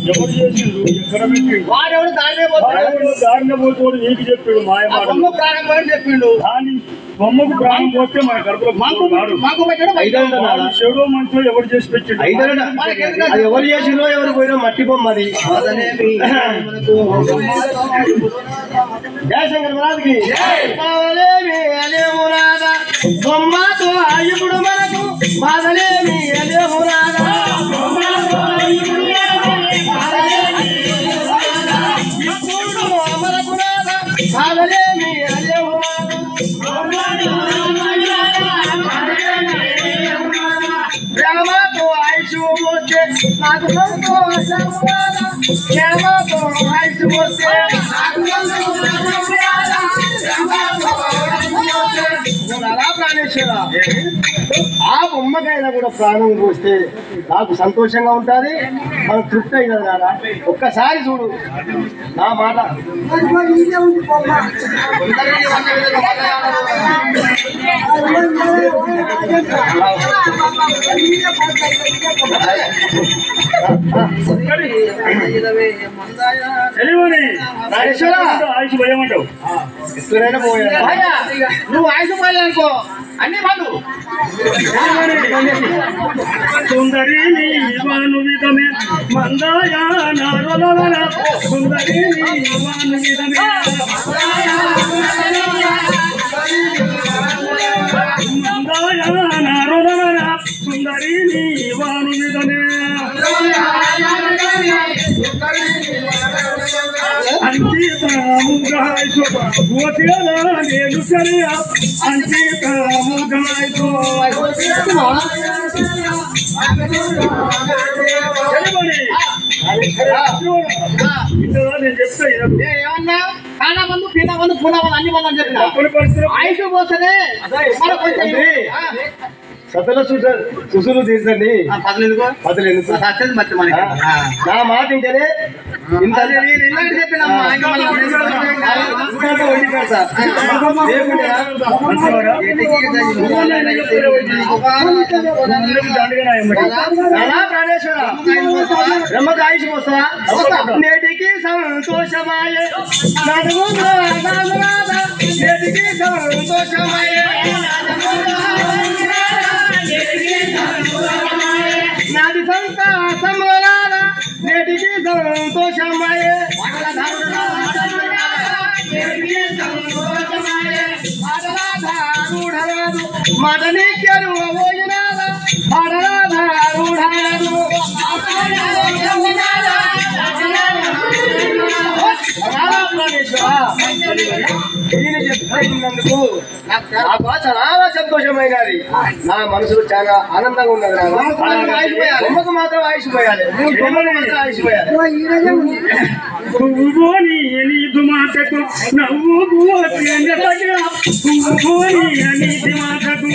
ఎవరు చేసిండ్రు ఎక్కడ పెట్టి వాడెవడు దారిన పోతాడు నీకు చెప్పాడు మాయ మాట ప్రాణం పోయి చెప్పిండు. దాని బొమ్మకు ప్రాణం పోతే మన కడుపులో చెడు మంచో ఎవరు చేసి పెట్టిండు అది ఎవరు చేసిందో ఎవరు పోయినా మట్టి బొమ్మ అది. జయశంకర్ మహారాజుకి బొమ్మతో ఇప్పుడు మనకు బాధలేమి అదేమో రాదా మనకు రాదా బాధలేమి అదేమో ప్రేమతో ఆయుష్ పోతే నాకు సంతోషం ప్రేమతో ఆయుష్ పోతే ప్రాణేశ్వర ఆ బొమ్మకైనా కూడా ప్రాణం పోస్తే నాకు సంతోషంగా ఉంటుంది, మనకు తృప్తి అయినది కదా. ఒక్కసారి చూడు నా మాట. ఆయుష్ పోయమంటావు ఎక్కడైనా పోయా నువ్వు ఆయుష్ పోయాలనుకో అన్ని వాళ్ళు సుందరి నీవాను విధమే మందాయా నారొలవన సుందరి నీవాను విధమే మందాయా నారొలవన సుందరి నీవాను విధమే అంకితముగాయ గోతిలా నేను సరియా అంకితముగాయ నేను చెప్తా ఏమన్నా కానా మందు పీనా మందు పూనా మందు అన్ని మంది అని చెప్పిన ఆయుష్ పోసనే సతల సుసులు తీర్చండి పదులు ఎందుకు నా మాట ఇంటనే ఇంత చెప్పిన నేటికి సంతోషమాయే నేటికి సంతోషమాయే నాది సంతాసములాల నేటికి సంతోషమాయే మదనిత్యరు భోజనాల ఆడరాధారుడాడు చెప్తున్నందుకు నాకు చాలా సంతోషమైనది. నా మనసులో చాలా ఆనందంగా ఉన్నది. బొమ్మకు మాత్రం ఆయుషిపోయాలి. నీదు మాటకు నవ్వు నీతి మాటకు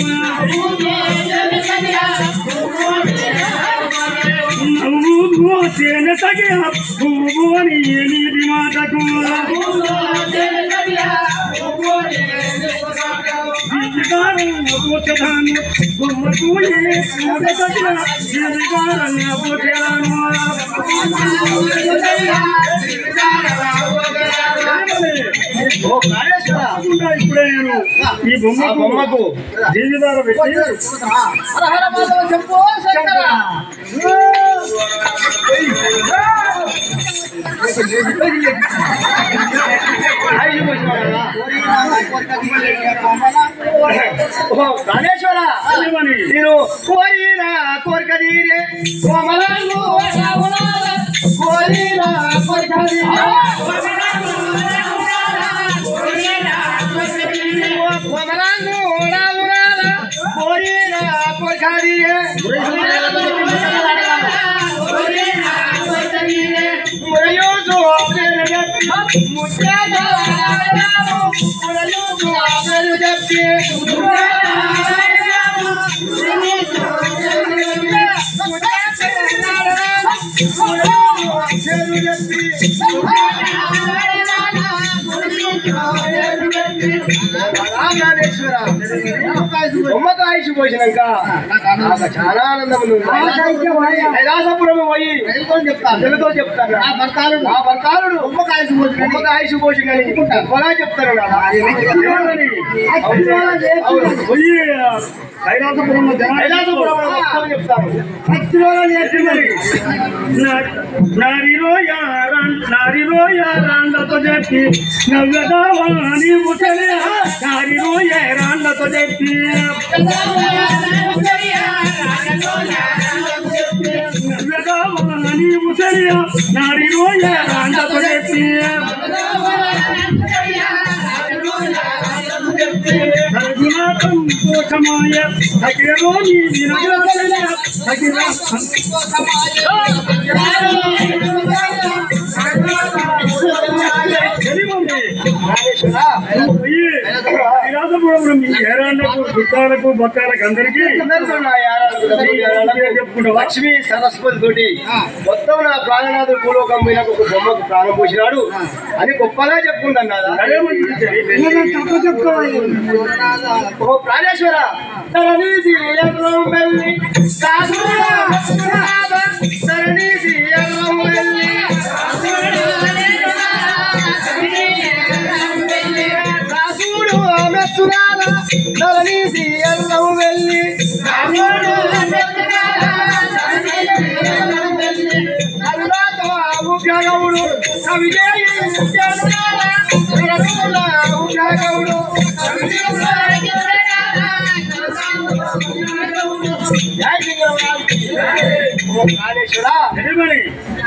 నవ్వు సేన తగిన పువ్వు అని నీది మాటకు పోతాను బొమ్మకు ఇప్పుడే నేను ఈ బొమ్మకు జీవితాల పెట్టి చెప్పు గణేశ్వర నేను కోరిన కోరిక తీరే కోమలాంగు కోరిన కోరిక కోమలాంగు కోరిన కోరిక తీరే బొమ్మకు ఆయుష్ పోసినాక నాకు చాలా ఆనందం ఉంది. కైలాసపురం పోయి తెలుగుతో చెప్తాను. ఆ భర్తాలుడు బొమ్మకు ఆయుష్ పోసిందని గొప్పగా చెప్తారు. పోయి కైలాసపురంలో చెప్తాను. నారిలో యారాండ్లతో చెప్పి నవ్వదావా నీవు తెలియ నారిలో యారాండ్లతో చెప్పి నవ్వదావా నీవు తెలియ నారిలో యారాండ్లతో చెప్పి సంతోషమాయ అఖిలో నీ చుట్టాలకు బొక్కాలకు అందరికీ లక్ష్మి సరస్వతి తోటి మొత్తం నా ప్రాణనాథుడు భూలోకం మీద ఒక బొమ్మకు ప్రాణం పోసినాడు అని గొప్పగా చెప్పుకుంటున్నారా? ఓ ప్రాణేశ్వర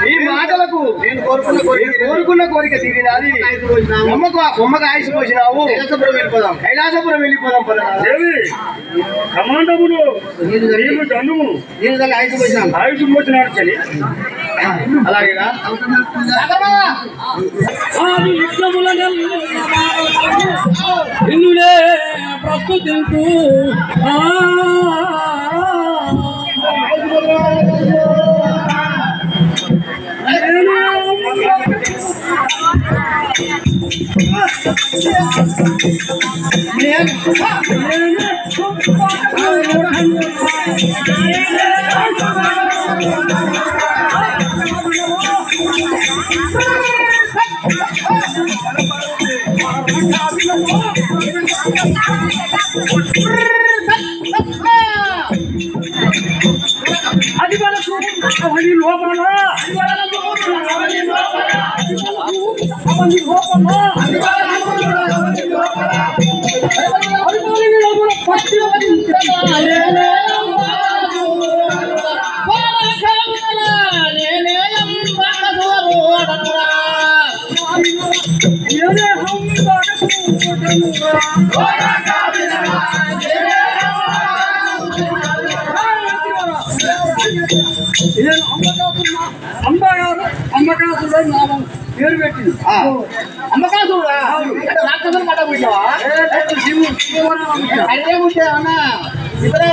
ఈ మాటలకు నేను కోరుకున్న కోరిక తీరినది. బొమ్మకు ఆయుష్ పోసినావు. కైలాసపురం వెళ్ళిపోదాం కమాండములు ఆయుష్ పోసినాడు చలి అలాగేనా? ఇల్లులే ప్రస్తుతింపు అది మనకు అవని లోపల అమ్మకాసుడు నామం పేరు పెట్టింది. అమ్మకాసుడు రాక్షసులు పట్ట పుట్టావా అదే పుట్టే అన్నా ఇతరే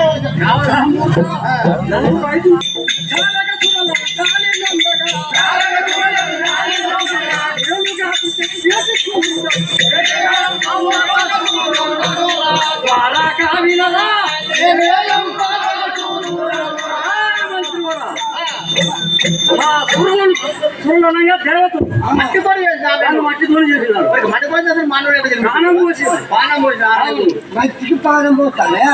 దేవతలు మట్టితోని మట్టితోని చేసినారు. మట్టిపోయి అసలు మానవుడు స్నానం పోసి పానం పోసి మట్టికి పానం పోతానే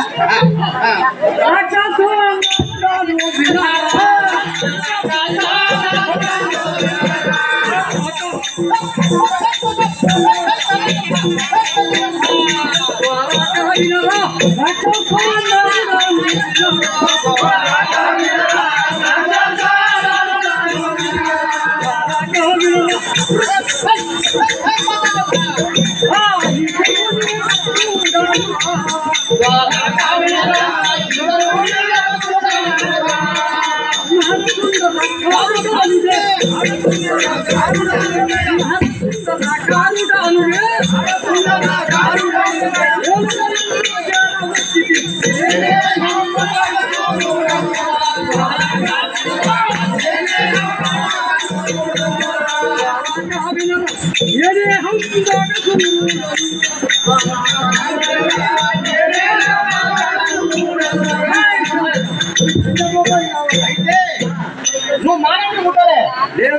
నువ్వు మానవుడు ముట్టలే లేదు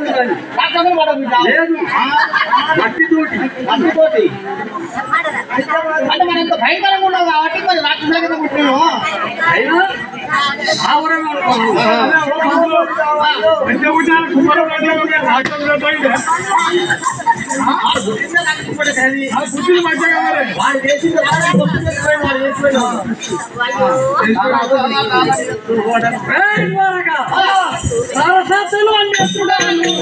రాక్షసులు పట్ట పుట్టావు లేదు మట్టితోటి మట్టితోటి అంటే మనం ఎంత భయంకరంగా ఉన్నావు కాబట్టి మరి రాక్షసుల కింద పుట్టినావు అయినా ఆవరణ వాడు చేసింది వాడు చేసిపోయినావు సరస్వతులు అందిస్తున్నాను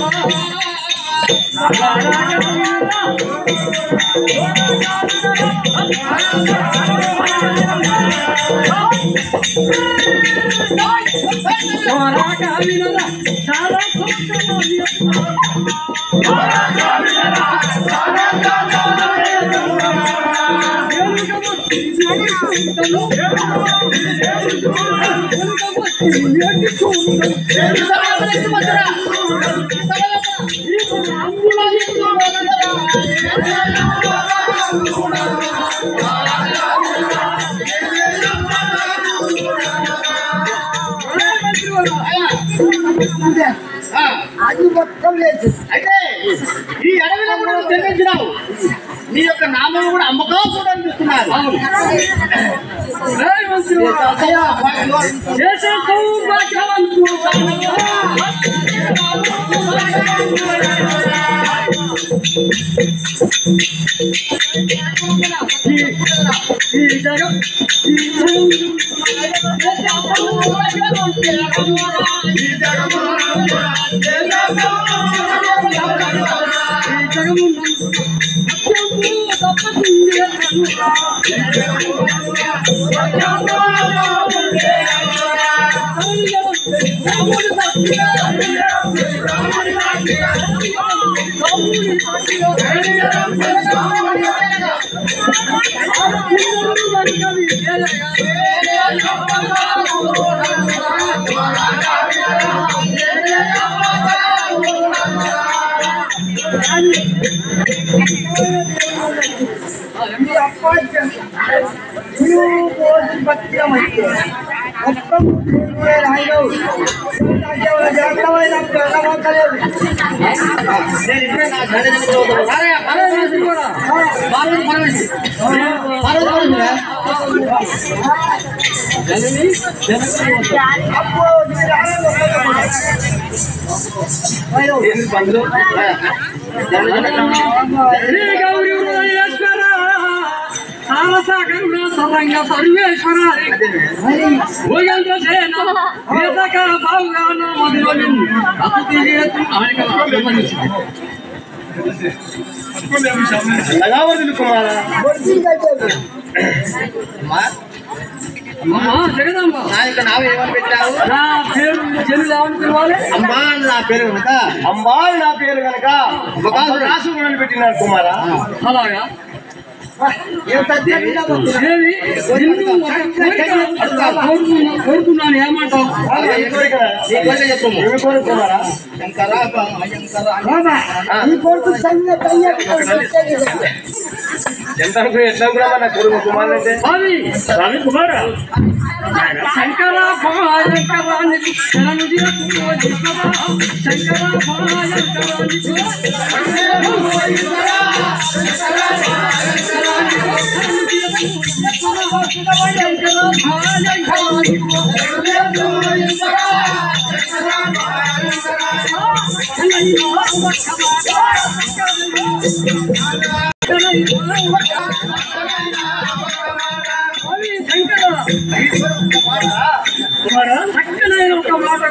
అది మొత్తం లేదు. అయితే ఈ అడవిలో కూడా నువ్వు జన్మించినావు నీ యొక్క నామం కూడా అమ్మకం కూడా అనిపిస్తున్నారు జగదాంబ ఏమని పెట్టావు? నా పేరు జల్లు పిలవాలి. అమ్మా నా పేరు కనుక అమ్మా నా పేరు కనుక రాసు పెట్టినాడు కుమారా. అలాగా కోరుకున్నాను. ఏమంటావు? కోరుకున్నారా? ఎంత ఎట్లా కూడా నా కొడుకు కుమార్ అంటే స్వామి కుమార శంకర ఒక మాట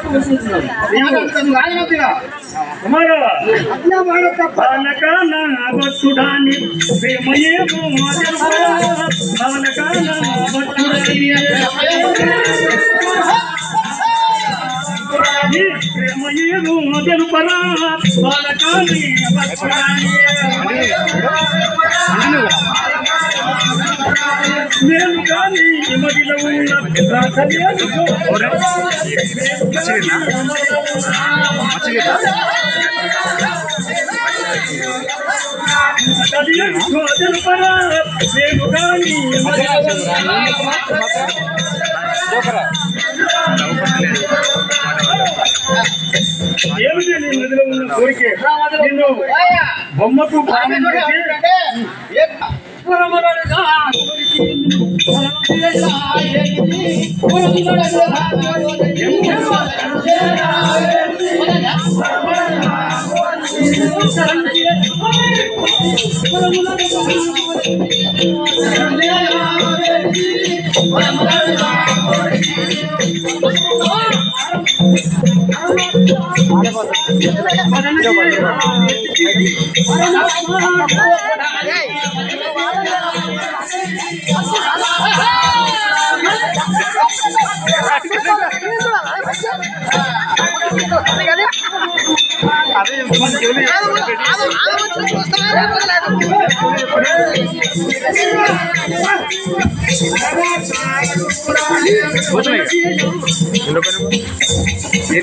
భక్తుడాని ప్రేమయేమో తెలుపరా బాలకాని నేను కానీ మదిలో ఉన్న తెలుపరా నేను కానీ ఏమిటి నీ మదిలో ఉన్న కోరికే? నిన్ను బొమ్మకు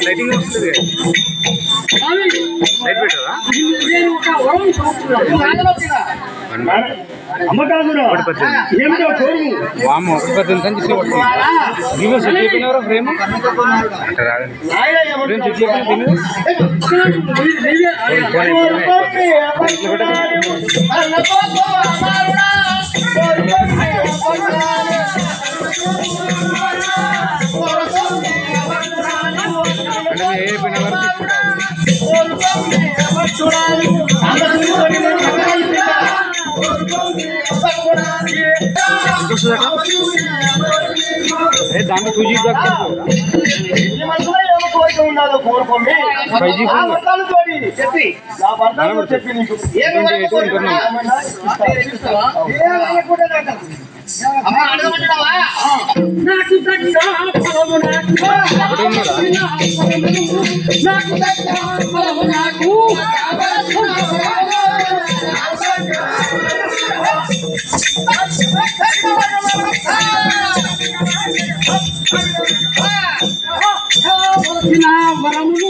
లైటింగ్ వస్తుంది. అమ్మకాదురా ఏమిటో కోరు వాము చెప్పినవరా ఫ్రేమ్ దాంట్లో 2G ఉన్నదో కోరుకోండి. చెప్పి నా భర్త చెప్పి నీకు వరములు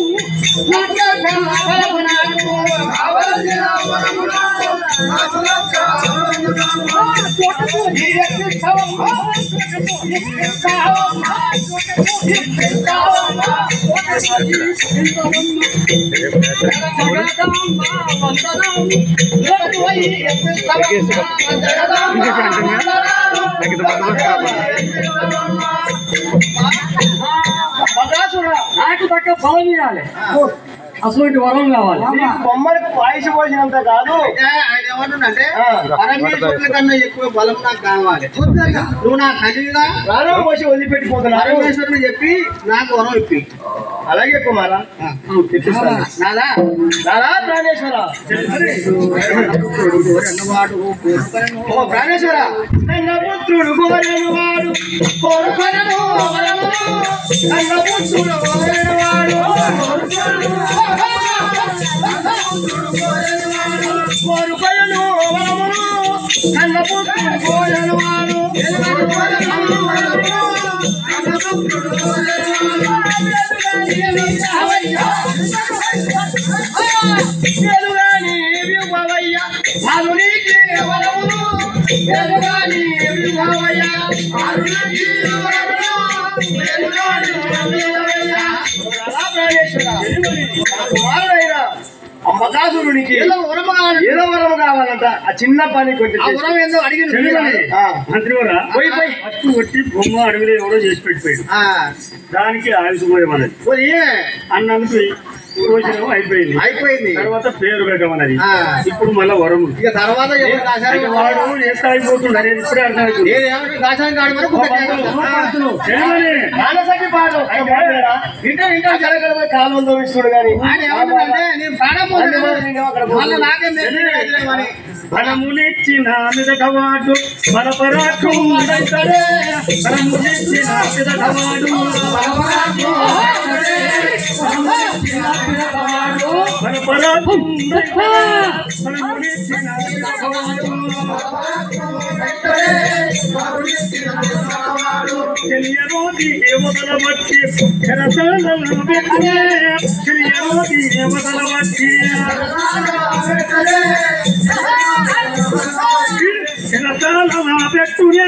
నాకు తగ్గ బలం ఇవ్వాలి, అసలు వరం కావాలి. బొమ్మలకు వాయిస్ పోసినంత కాదు. ఆయన ఏమంటుండే పరమేశ్వరుల కన్నా ఎక్కువ బలం నాకు కావాలి. నువ్వు నా తండ్రిగా ప్రాణం పోసి వదిలిపెట్టిపోతున్నా పరమేశ్వరుని చెప్పి నాకు వరం ఇప్పి. అలాగే కుమారా నాదా నాదా ప్రాణేశ్వర ప్రాణేశ్వర పుత్రుడు కోరను వాడు కోరుకొనను పుత్రుడు కోరను వాడు కోరుకొనను కన్న పుత్రుడు కోరను వాడు అమ్మకాసురునికి ఏదో వరం కావాలంట. ఆ చిన్న పని కొంచెం మంత్రివరా వచ్చి బొమ్మ అడవిలో ఎవడో చేసి పెట్టిపోయాడు, దానికి ఆయుషపోయేమన్నది అన్నందుకు భోజనం అయిపోయింది. తర్వాత పేరు పెట్టమన్నది. ఇప్పుడు మళ్ళా వరము ఇక తర్వాత వాడు ఎంత అయిపోతుంది అనేది ఇప్పుడే అర్థమవుతుంది. కాలంలో ఇస్తుడు కానీ బలములిచ్చిన మిదటవాడు బలపరాకు బలములిచ్చిన మిదటవాడు బలపరాకు బలములిచ్చిన మిదటవాడు తెలియరోది దేవతల బట్టి చెరసాలను పెట్టే తెలియరోది దేవతల బట్టి చెరసాల పెట్టునే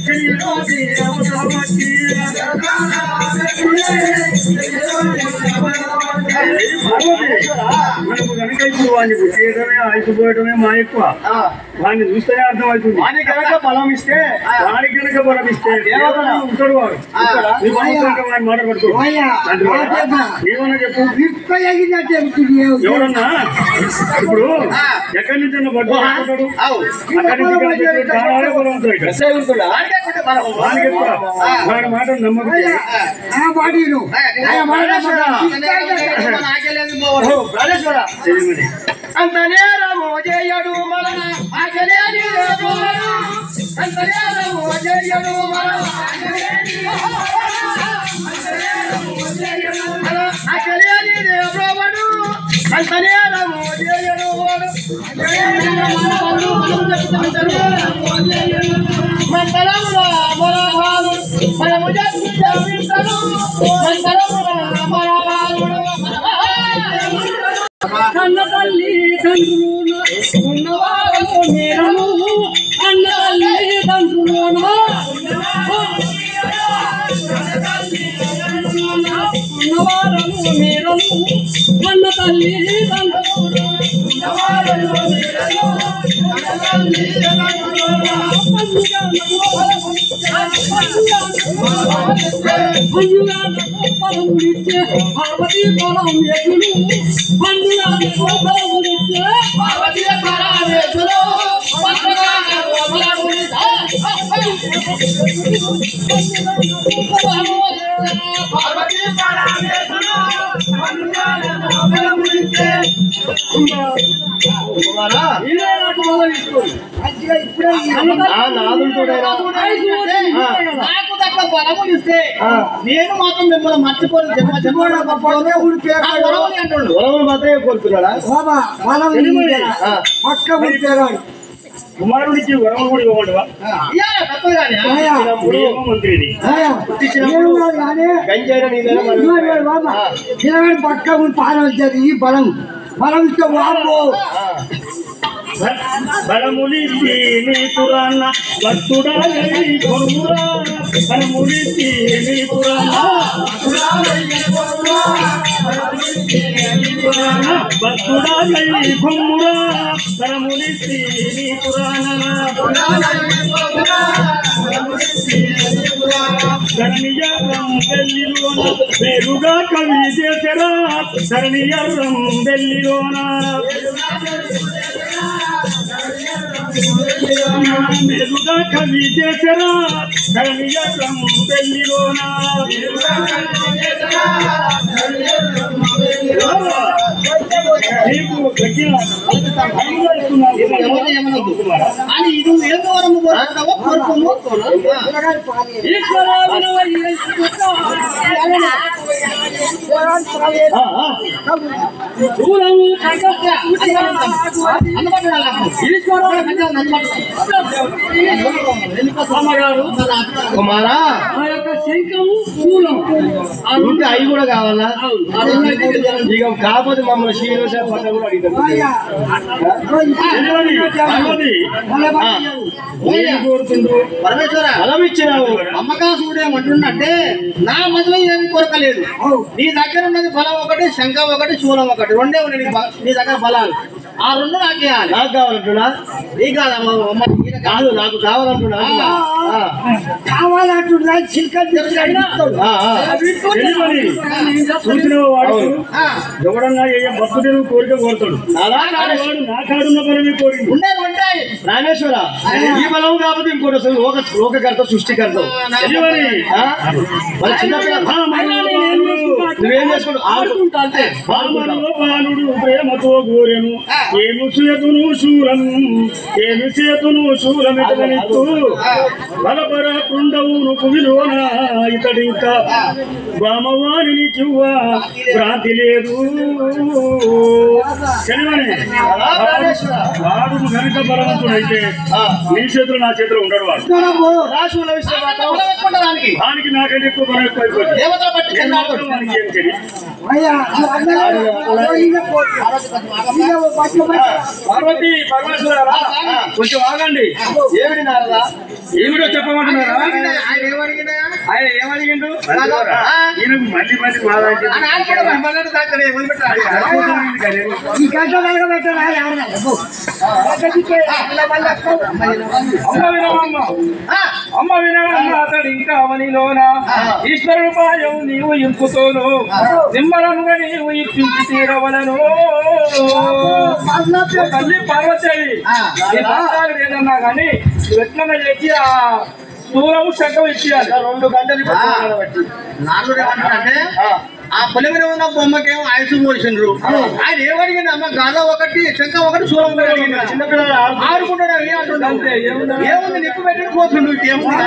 తెలియరోది దేవతల బట్టి మనకు కనుక ఇప్పుడు వాడిని చేయడమే ఆయుపోయడమే మా ఎక్కువ. వాడిని చూస్తేనే అర్థమవుతుంది. వాడికి కనుక బలం ఇస్తే వాడికి కనుక బలం ఇస్తే ఉంటాడు వాడు. వాడిని మాట పడుకో ఏమన్నా చెప్పు. ఎవరన్నా ఇప్పుడు ఎక్కడి నుంచి పడ్డాడు అక్కడి నుంచి వాడి మాట నమ్మకం అంత నేరము చేయడు మరణ ఆచలేని అంత నేరము చేయడు మరణ ఆచలేని దేవుడు అంత నేరము చేయడు మంతరముల మరభాలు మనము జపించడు మంతరముల మరభాలు కన్న తల్లి తండ్రులు ఉన్నవారు మీరను అన్న తల్లి తండ్రులు ఉన్నవారు మీరను అన్న తల్లి తండ్రులు పరముడిచ్చే పార్వతీ బలం ఎదురు పండుగ పరముడిచ్చే పార్వతీ బలం ఎదురు నాకు తక్కువ బలములు ఇస్తే నేను మాత్రం మిమ్మల్ని మర్చిపోను. జన్మ జన్మ అంటున్నాడు. వరములు మాత్రమే కోరుతున్నాడా పక్క కుమారుడికి వరం కూడా ఇవ్వమంటవా? తప్పదు కానీ మంత్రిది పక్క పాలన ఈ బలం బలం ఇస్తే వాడు బలములిచ్చి నీ పురాణ భక్తుడా కొనుమురా బలములిచ్చి నీ పురాణ భక్తుడా కొమ్మురా బలములిచ్చి నీ పురాణ ధరణియర్రం వెల్లిలోన పేరుగా కవి చేసరా ధరణియర్రం వెల్లిలోన పేరుగా కవి చేసరా ధరణియర్రం వెల్లిలోన నీకు గట్టిగా అని ఇది ఎంత వరము కోరుకుంటావో కుమారా ఇంకా అవి కూడా కావాలా ఇక కాకపోతే మమ్మల్ని శ్రీనివాస పట్ల కూడా పరమేశ్వర బలం ఇచ్చినావు అమ్మకాసుడు ఏమంటుండే నా మొదలు ఏమి కొరకలేదు నీ దగ్గర ఉన్నది బలం ఒకటి శంఖ ఒకటి శూలం ఒకటి రెండే ఉన్నాయి నీ దగ్గర బలాలు ఆ రెండు నాకు ఇవ్వాలి నాకు కావాలంటున్నా నీకు కాదమ్మా కాదు నాకు కావాలంటున్నా కావాలంటున్నా చూసిన వాడు ఎవడన్నా ఏ భక్తుడు కోరిక కోరుతాడు నా కాడున్న బలమే కోరి ఉంటాయి రామేశ్వర ఈ బలం కాకపోతే ఇంకోటి అసలు లోకకర్త సృష్టికర్త నువ్వేం చేసుకుంటూ బాలుడు ప్రేమతో కోరెను ఏమి చేతును శూలమితనిస్తూ బలపరకుండవును కువిలోన ఇతడింకా బామవాణిని చువ్వ భ్రాంతి లేదు వాడు గణిత బలవంతుడైతే నీ చేతులు నా చేతిలో ఉండడు వాడు దానికి నాకంటే ఎక్కువ బలం ఎక్కువైపోయింది పార్వతి పరమేశ్వర కొంచెం ఆగండి ఏమిటి నారదా ఏమిటో చెప్పమంటున్నారా ఆయన ఏమడిగిండు ఈయనకు మళ్ళీ మళ్ళీ అమ్మ వినవమ్మ అతడు ఇంకా అవనిలోన ఈశ్వరుడు పాయం నీవు ఇంపుతోను నిమ్మలముగా నీవు ఇప్పించి తీరవలను తల్లి పార్వతేవి ఏదన్నా కానీ ఎట్లా చేసి ఆ దూరము శంఖం ఇచ్చేయాలి 2 గంటలు నాలుగు ఏమంటారంటే ఆ పొలిమిన ఉన్న బొమ్మకేమో ఆయుష్ పోల్చిండ్రు ఆయన ఏమడిగింది అమ్మ గాథ ఒకటి శంఖ ఒకటి శూలం చిన్నపిల్లలు ఆడుకుంటాడు ఏముంది నిప్పు పెట్టి పోతుండు ఏముంది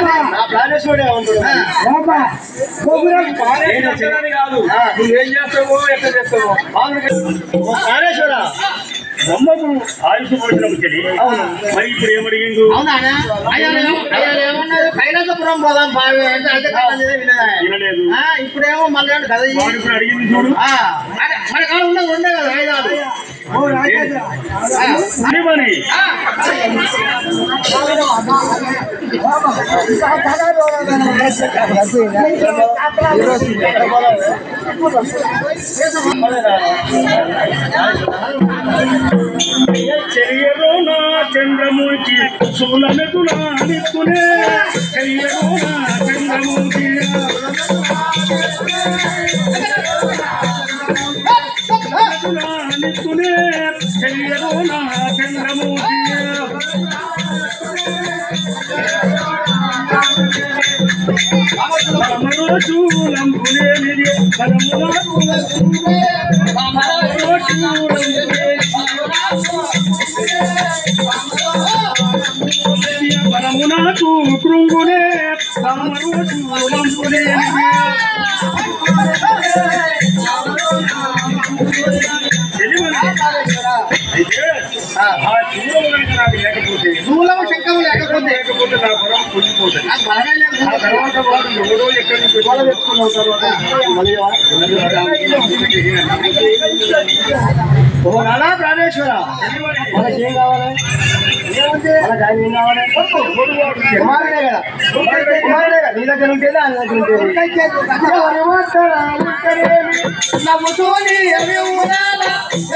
ప్రాణేశ్వరుడే కాదు నువ్వేం చేస్తావో ఎట్లా చేస్తావో ప్రాణేశ్వర బొమ్మకు ఆయుష్ పోషణకు తెలియ మరి ఇప్పుడు ఏమడిగిండు ఏమన్నది కైలాసపురం పోదాం బావి అంటే వినలేదు ఇప్పుడేమో మళ్ళీ కదా ఇప్పుడు అడిగింది చూడు మన కాలం ఉన్నది ఉండే కదా ఐదాలు చెరియలో నా చంద్రమూర్తి శూలమెతులా నిప్పునే చెరియలో నా చంద్రమూర్తి నిప్పునే చెరియలో నా చంద్రమూర్తి శూలంపునే బలమునాకు కృంగునే శూలంపునే అయితే ఆ శూలం నాకు లేకపోతే శూలము శంఖము లేకపోతే నా బలం పొందిపోతుంది. నాకు బలమే లేదు. ఆ తర్వాత వాడు ఎవరో ఎక్కడి నుంచి పెట్టుకున్న తర్వాత ఓ నానా ప్రాణేశ్వర మనకేం కావాలి? మనకు ఆయన ఏం కావాలి? కుమారుడే కదా, కుమారుడే కదా. నీ దగ్గర ఉంటేనే ఆయన దగ్గర ఉంటేది. ఎవరి వస్తారా ఉత్తరేమి నవ్వుతూని ఎవి ఊరాల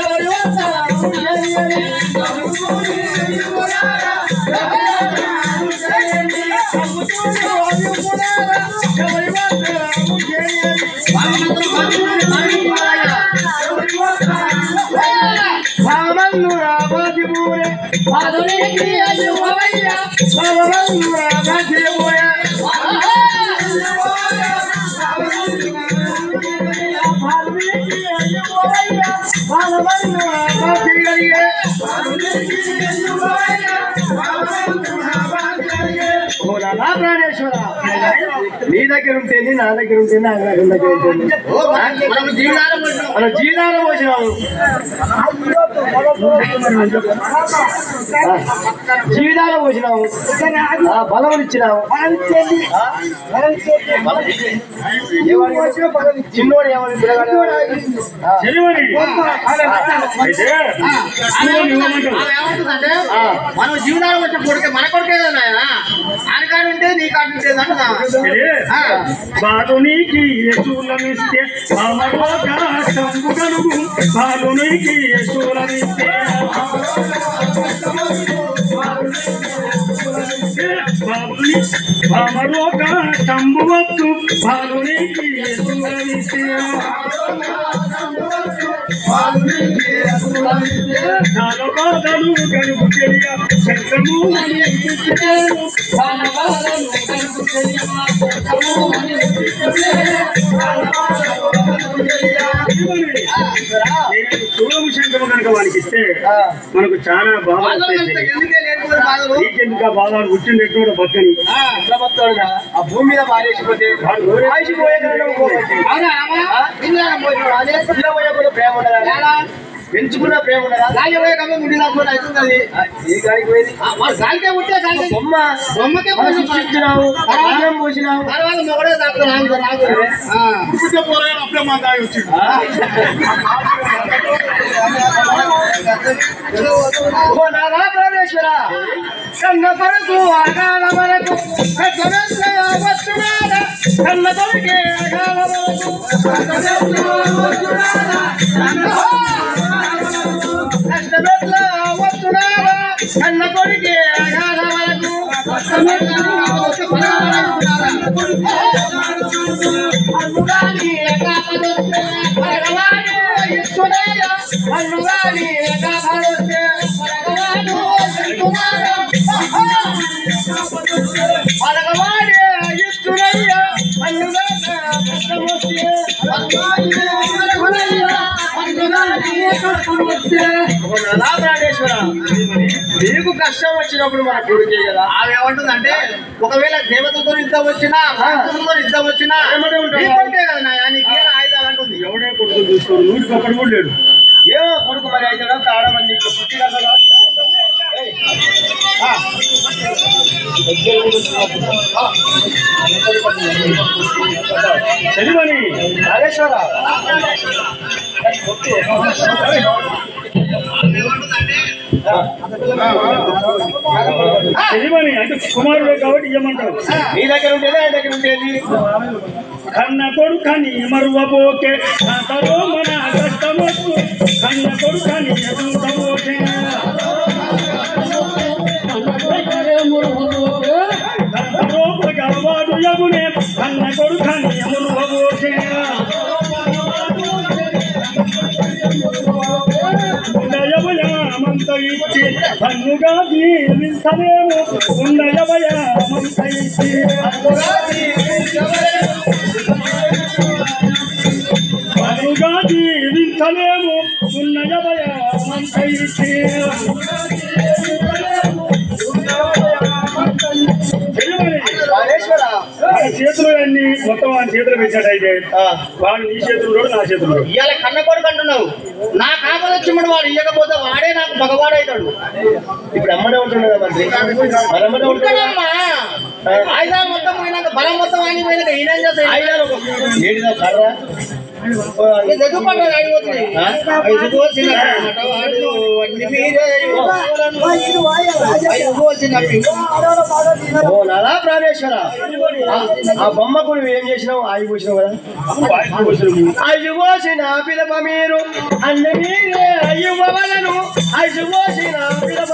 ఎవరి వస్తారా ఉత్తరేమి నవ్వుతూని ఎవి ఊరాల నవ్వుతూని ఎవి ఊరాల ఎవరి వస్తారా ఉత్తరేమి భావమన్ను రాబాదిబూరే భావనికి అయ్యువయ్య భావమన్ను రాబాదిబూరే భావనికి అయ్యువయ్య భావమన్ను రాబాదిగలిగే నా ప్రాణేశ్వర నీ దగ్గర ఉంటేది నా దగ్గర ఉంటేది ఆయన దగ్గర ఉంటుంది. మనం జీవితాలు పోసినాము, జీవితాలు పోసినాము, బలం ఇచ్చినాము. చిన్నోడు ఏమని మనం జీవితాలు వచ్చే కొడుకే మన కొడుకే కదా ఆయన కాడు ఉంటే నీ కాడు ఉంటేది అంటున్నా. బాలునికి యశూలమిస్తే బాలునికి యశూలమిస్తే బామరోక తంబువత్తు బాలునికి యశూలమిస్తే చాలా బాధలు గడుపు తెలియ శంకము చూడము శంకము కనుక వానికి ఇస్తే మనకు చాలా బాధలు నీకెందుకు ఆ బాధలు పుట్టినట్టు కూడా బతకని ఆ భూమి మీద పారేసిపోతే ప్రేమ ఉండదా? పెంచుకున్న ప్రేమ ఉండదా? గాలి పోయే కమ్మ ముండి దాచుకొని అవుతుంది. ఏ గాలికి పోయేది? గాలికే ఉంటే బొమ్మకే పోసినావు, అన్నం పోసినావు, తర్వాత మొగడే అప్పుడే మా దాయి వచ్చింది. ప్రాణేశ్వర కన్న కొరకు అగాల వరకు వస్తున్నారా కన్న కొడుకే అగాల వరకు కష్టమెట్ల వస్తున్నారా కన్న కొడుకే అగాల వరకు అన్నుగాని భగవాను ఇస్తున్నారా అన్నుగాని భగవాను పలకవాడే ఇస్తున్నాయ్యా అన్నుగా నీకు కష్టం వచ్చినప్పుడు మన కొడుకే కదా. ఆమె ఏమంటుందంటే ఒకవేళ దేవతతో యుద్ధం వచ్చినా యుద్ధం వచ్చినా కొడుకే కదా నీకే ఆయుధాలు అంటుంది. ఎవడే కొడుకు చూసుకోడు, నూటికి ఒక్కడు కూడా లేడు. ఏమో కొడుకు మరి అవుతాడో కాడమని నీకు పుట్టి కదా. చదివని నాగేశ్వర చదివని అంటే కుమారుడే కాబట్టి ఇవ్వమంటారు. నీ దగ్గర ఉండేది ఆయన దగ్గర ఉండేది. కన్న కొడుకని మరువబోకే అంతలో మన కష్టమొచ్చు కన్న కొడుకని ఎదురుతబోకే గలవాడు యమునే కన్న కొడుకని ఎమురువబోకే ఉండయవయామంత ఇచ్చి కన్నుగా జీవించలేము ఉండయవయామంత ఇచ్చి కన్నుగా జీవించలేము ఉన్నయవయామంత ఇచ్చి చేతులు అన్ని మొత్తం ఆయన చేతులు పెట్టినట్టయితే వాడు నీ చేతుల్లో నా చేతుల్లో ఇవాళ కన్న కొడుకు అంటున్నావు నా కాపలు వచ్చిమ్మడు వాడు ఇవ్వకపోతే వాడే నాకు మగవాడవుతాడు. ఇప్పుడు అమ్మడే ఉంటుండే మంత్రి మనమ్మడే ఉంటాడమ్మా ఆయుధాలు మొత్తం పోయినాక బలం మొత్తం అని పోయినాక ఈయన చేస్తాడు ఆయుధాలు ఏడిదా కర్రా ఎదుగుపడ్డాడు అయిపోతుంది ఎదుగోసిన నాదా ప్రాణేశ్వర ఆ బొమ్మకు నువ్వు ఏం చేసినావు ఆగి పోసినావు కదా అయ్యి పోసిన పిలప మీరు అన్న మీరే అయ్యి బవలను అయ్యి పోసిన పిలప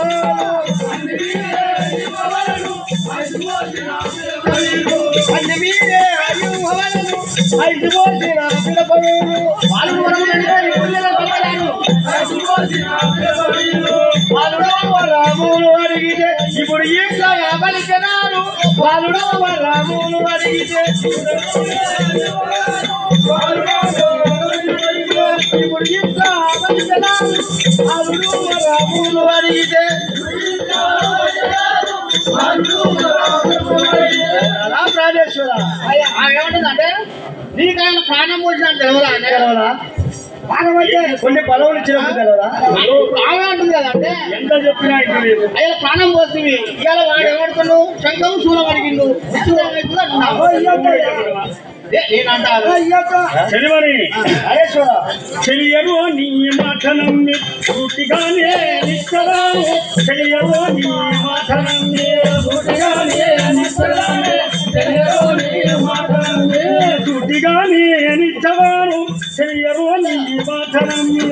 అన్న మీరే అయ్యి బవలను అయ్యి పోసిన పిలప రాములు అడిగితే ఇప్పుడు ఇంట్లో పలికినారు వాళ్ళు రాములు అడిగితే ఇప్పుడు ఇంట్లో పలికినారు రాములు అడిగితే ప్రాణేశ్వర ఏమంటుందంటే నీకు ఆయన ప్రాణం పోసినాను తెలవదా కొన్ని పొలవులు ఇచ్చినప్పుడు తెలవదా ఆమె అంటుంది కదా అంటే ఎంత చెప్పినా అయ్యా ప్రాణం పోస్తుంది ఇవాళ వాడు ఏమడుతున్నావు శంఖం శూలం అడిగిండు నేనంటారు చెలివని చెలియరు నీ మాట నమ్మి పూర్తిగానే నిష్టరాము చెలియరు నీ మాట నమ్మి పూర్తిగానే నిష్టరాము చెలియరు నీ మాట నమ్మి పూర్తిగానే నిష్టరాము చెలియరు నీ మాట నమ్మి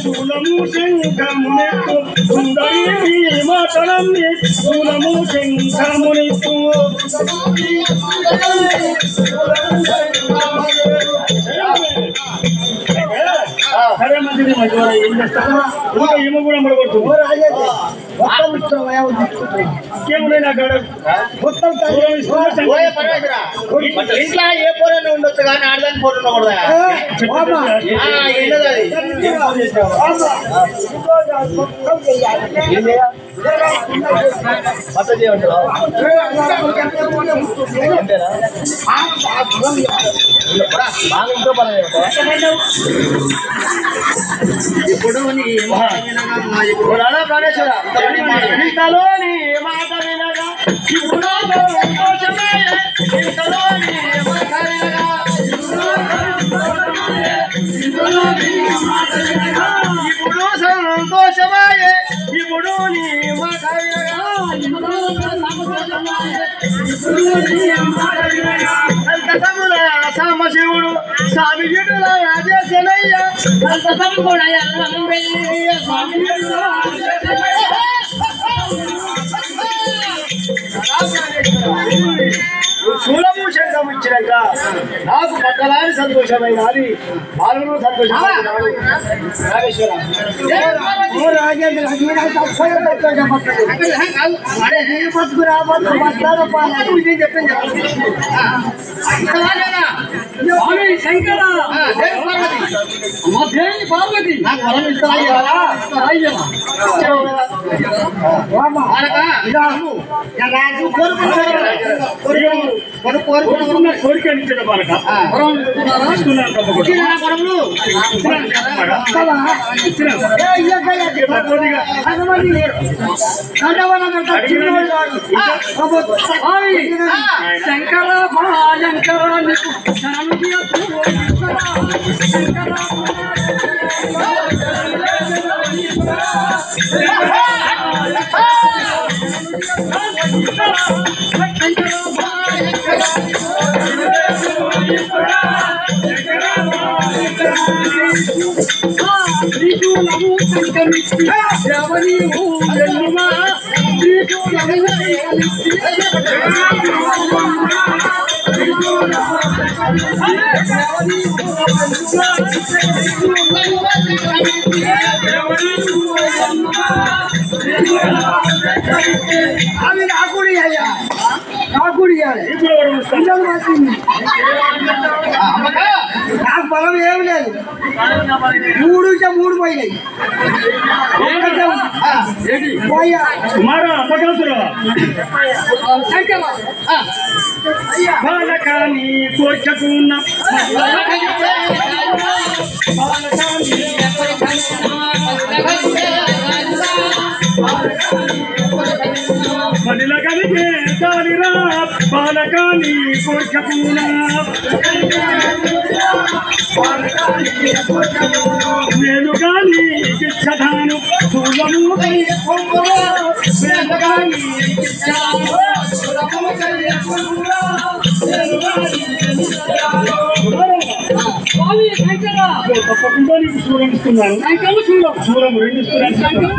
శూలము శంఖమునెత్తు సుందరి నీ మాట నమ్మి శూలము శంఖమునెత్తు సరే మంచిది మంచి ఏం చేస్తాను ఏమో కూడా పడగొడుతుంది ఇంకేమున్నాయి నా కాడ మొత్తం ఇంట్లో ఏ పోరన్నా ఉండొచ్చు కానీ ఆడదాని పోరు ఉండకూడదా ఇప్పుడు ప్రాణేశ్వర ఇంతలోని మాట వినగా ఇప్పుడు ఇంతలోని మాట వినగా ఇప్పుడు సంతోషమాయే ఇప్పుడు నీ మాట వినగా సంతసముల సామశివుడు స్వామి గిడుల రాజేశనయ్య సంతసముడయ్య స్వామి శూలము శంఖం ఇచ్చినాక నాకు పక్కలాని సంతోషమైన అది వాళ్ళు సంతోషమైనాడు పార్వతి కోరిక ఇచ్చిన బాలక శంకర మహాశంకర త్రిశూలము సంకమిచ్చి శవనీవు వెన్నుమా త్రిశూలము సంకమిచ్చి అవి నాకుడి అయ్యా నాకుడి ఇప్పుడు వరం ఇస్తాను. నాకు బలం ఏమి లేదు 3 పోయినాయి పోయా కుమారా అమ్మకాసురా బాలకాని కోర్చకున్న మదిల కలిగే దారిరా బాలకాని కోర్చకున్న నేను గాని శిక్షధాను చూలము తప్పకుండా నీకు సూరం ఇస్తున్నాను. సూరం 2 ఇస్తున్నాను.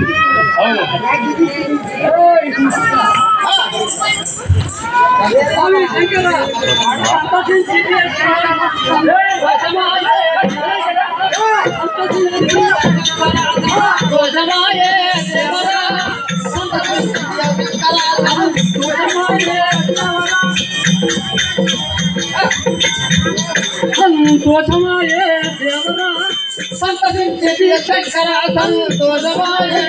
సంతోషమాయే దేవరా సంతోషించే శంకర సంతోషమాయే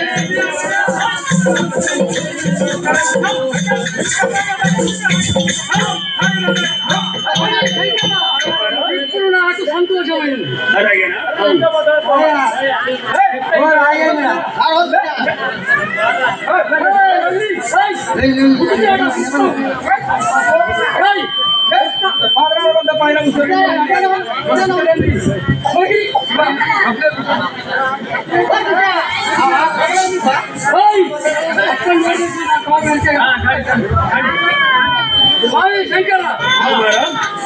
ఇప్పుడు నాకు సంతోషమైంది. అలాగేనా?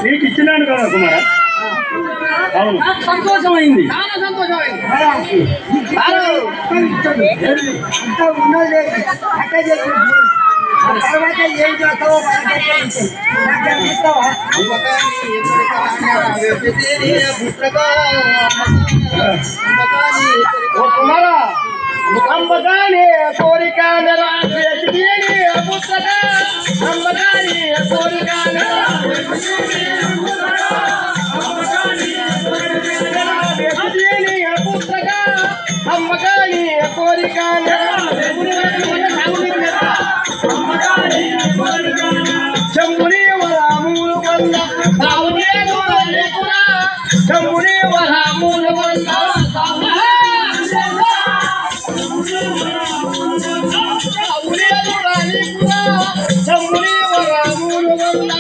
నీకు ఇచ్చినాను కదా కుమారా. అవును నాకు సంతోషమైంది. చాలా సంతోషమైంది. ఉన్నది అక్క చెప్పి తర్వాత ఏం చేస్తావో కుమారా అమ్మగాని కోరిక నెరవేర్చి పుస్తక అమ్మగాని కోరిక పుస్తక అమ్మగాని కోరిక శంభుని వరాములు వల్ల శంభుని వరాములు వల్ల శంభుని వరాములు వల్ల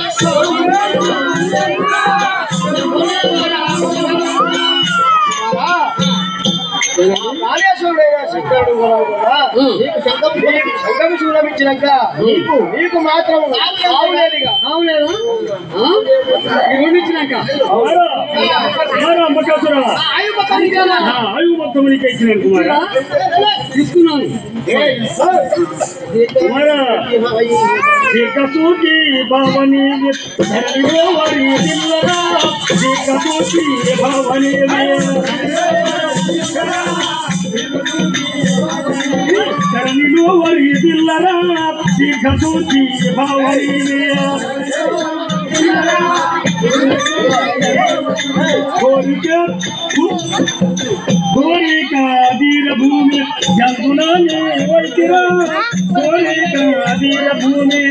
శంఖము శూలం ఇచ్చినాక నీకు మాత్రం అమ్మకాసురా ఆయువు మొత్తం నీకే ఇచ్చినాను కుమారా. తీసుకున్నాను. కుమారా దీర్ఘసూచి భావని వరి జిల్లరా దీర్ఘసూచి భావని కరణిలో వరి జిల్లరా దీర్ఘసూచి భావని కోరిక దీర భూమి జంతునానే వైతిరా కోరిక దీర భూమి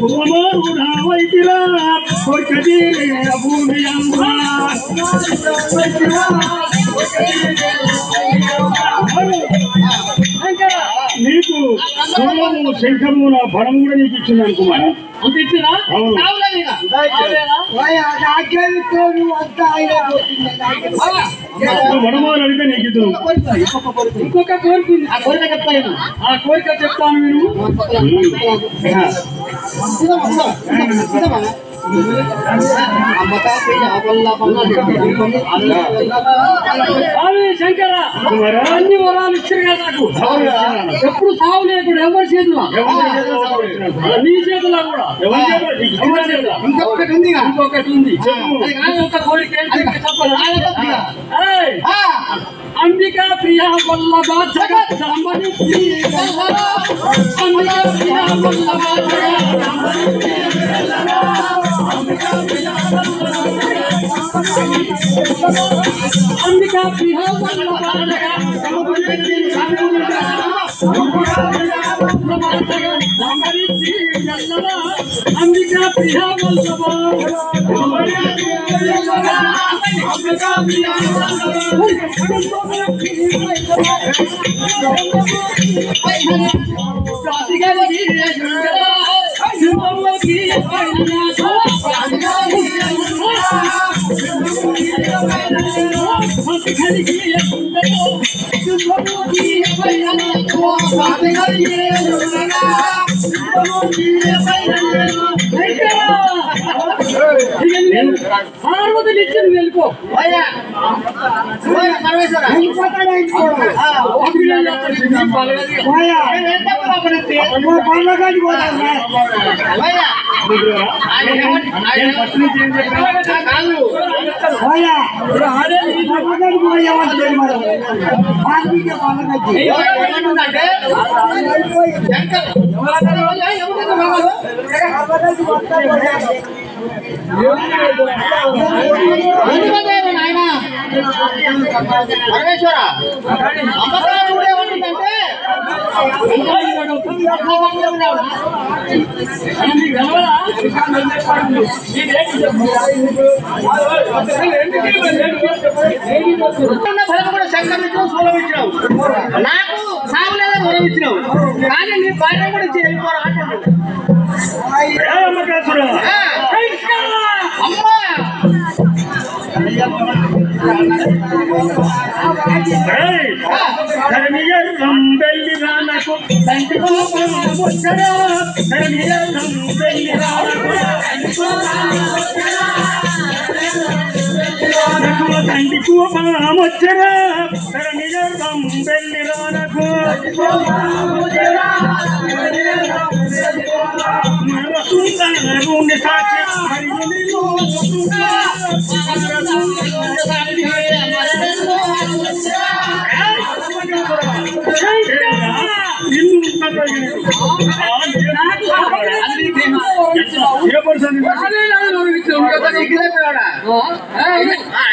కుమారుడా వైతిరా కోరిక దీర భూమి అంబా నీకు సోమము శంఖము నా బలం కూడా నీకు ఇచ్చింది కుమారా. అంత ఇచ్చినా? అవును వడమాలు అడిగితే నీకు ఇద్దరు. ఇంకొక కోరిక ఉంది. ఆ కోరిక చెప్తాను. ఆ కోరిక చెప్తాను మీరు. శంకర అన్ని వరాలు ఇచ్చారు కదా నాకు. ఎప్పుడు సాగు లేకుండా ఎవరి చేతులా? నీ చేతులా కూడా. ఇంకొకటి ఉంది. ఇంకొకటి ఉంది. ఒక కోరిక చెప్పాలి. అంబికా ప్రియా వల్లభ జగదంబని అంబికా ప్రియా వల్లభ అంబికా ప్రియా వల్లభ అంబికా ప్రియా వల్లభ పార్వతినిచ్చింది వెళ్ళిపో పరమేశ్వర అమ్మకాలు కూడా ఏమంటుందంటే ఫలం కూడా శంకరించావు సూలమిచ్చినావు నాకు సాగులేదని వరమిచ్చినావు కానీ నీ భార్య కూడా ఇచ్చి వెళ్ళిపోరా అమ్మా రంబెల్లి రానకు తండ్రి వచ్చరా రంబెల్లి రానకు తండ్రి కోపమొచ్చరా రంబెల్లి రానకు మరసుందరుని సాక్షి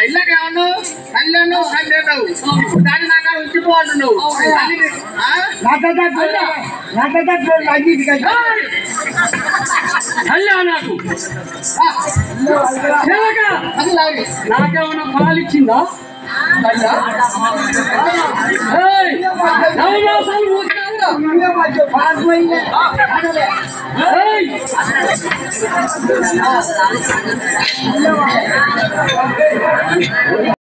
ఇళ్ళకేమన్నావు తల్లి అన్నావు తల్లి అన్నావు ఇప్పుడు దాన్ని నాకు ఉంచిపో అంటున్నావు నాకు నాకేమన్నా పాలిచ్చిందా నవమాసాలు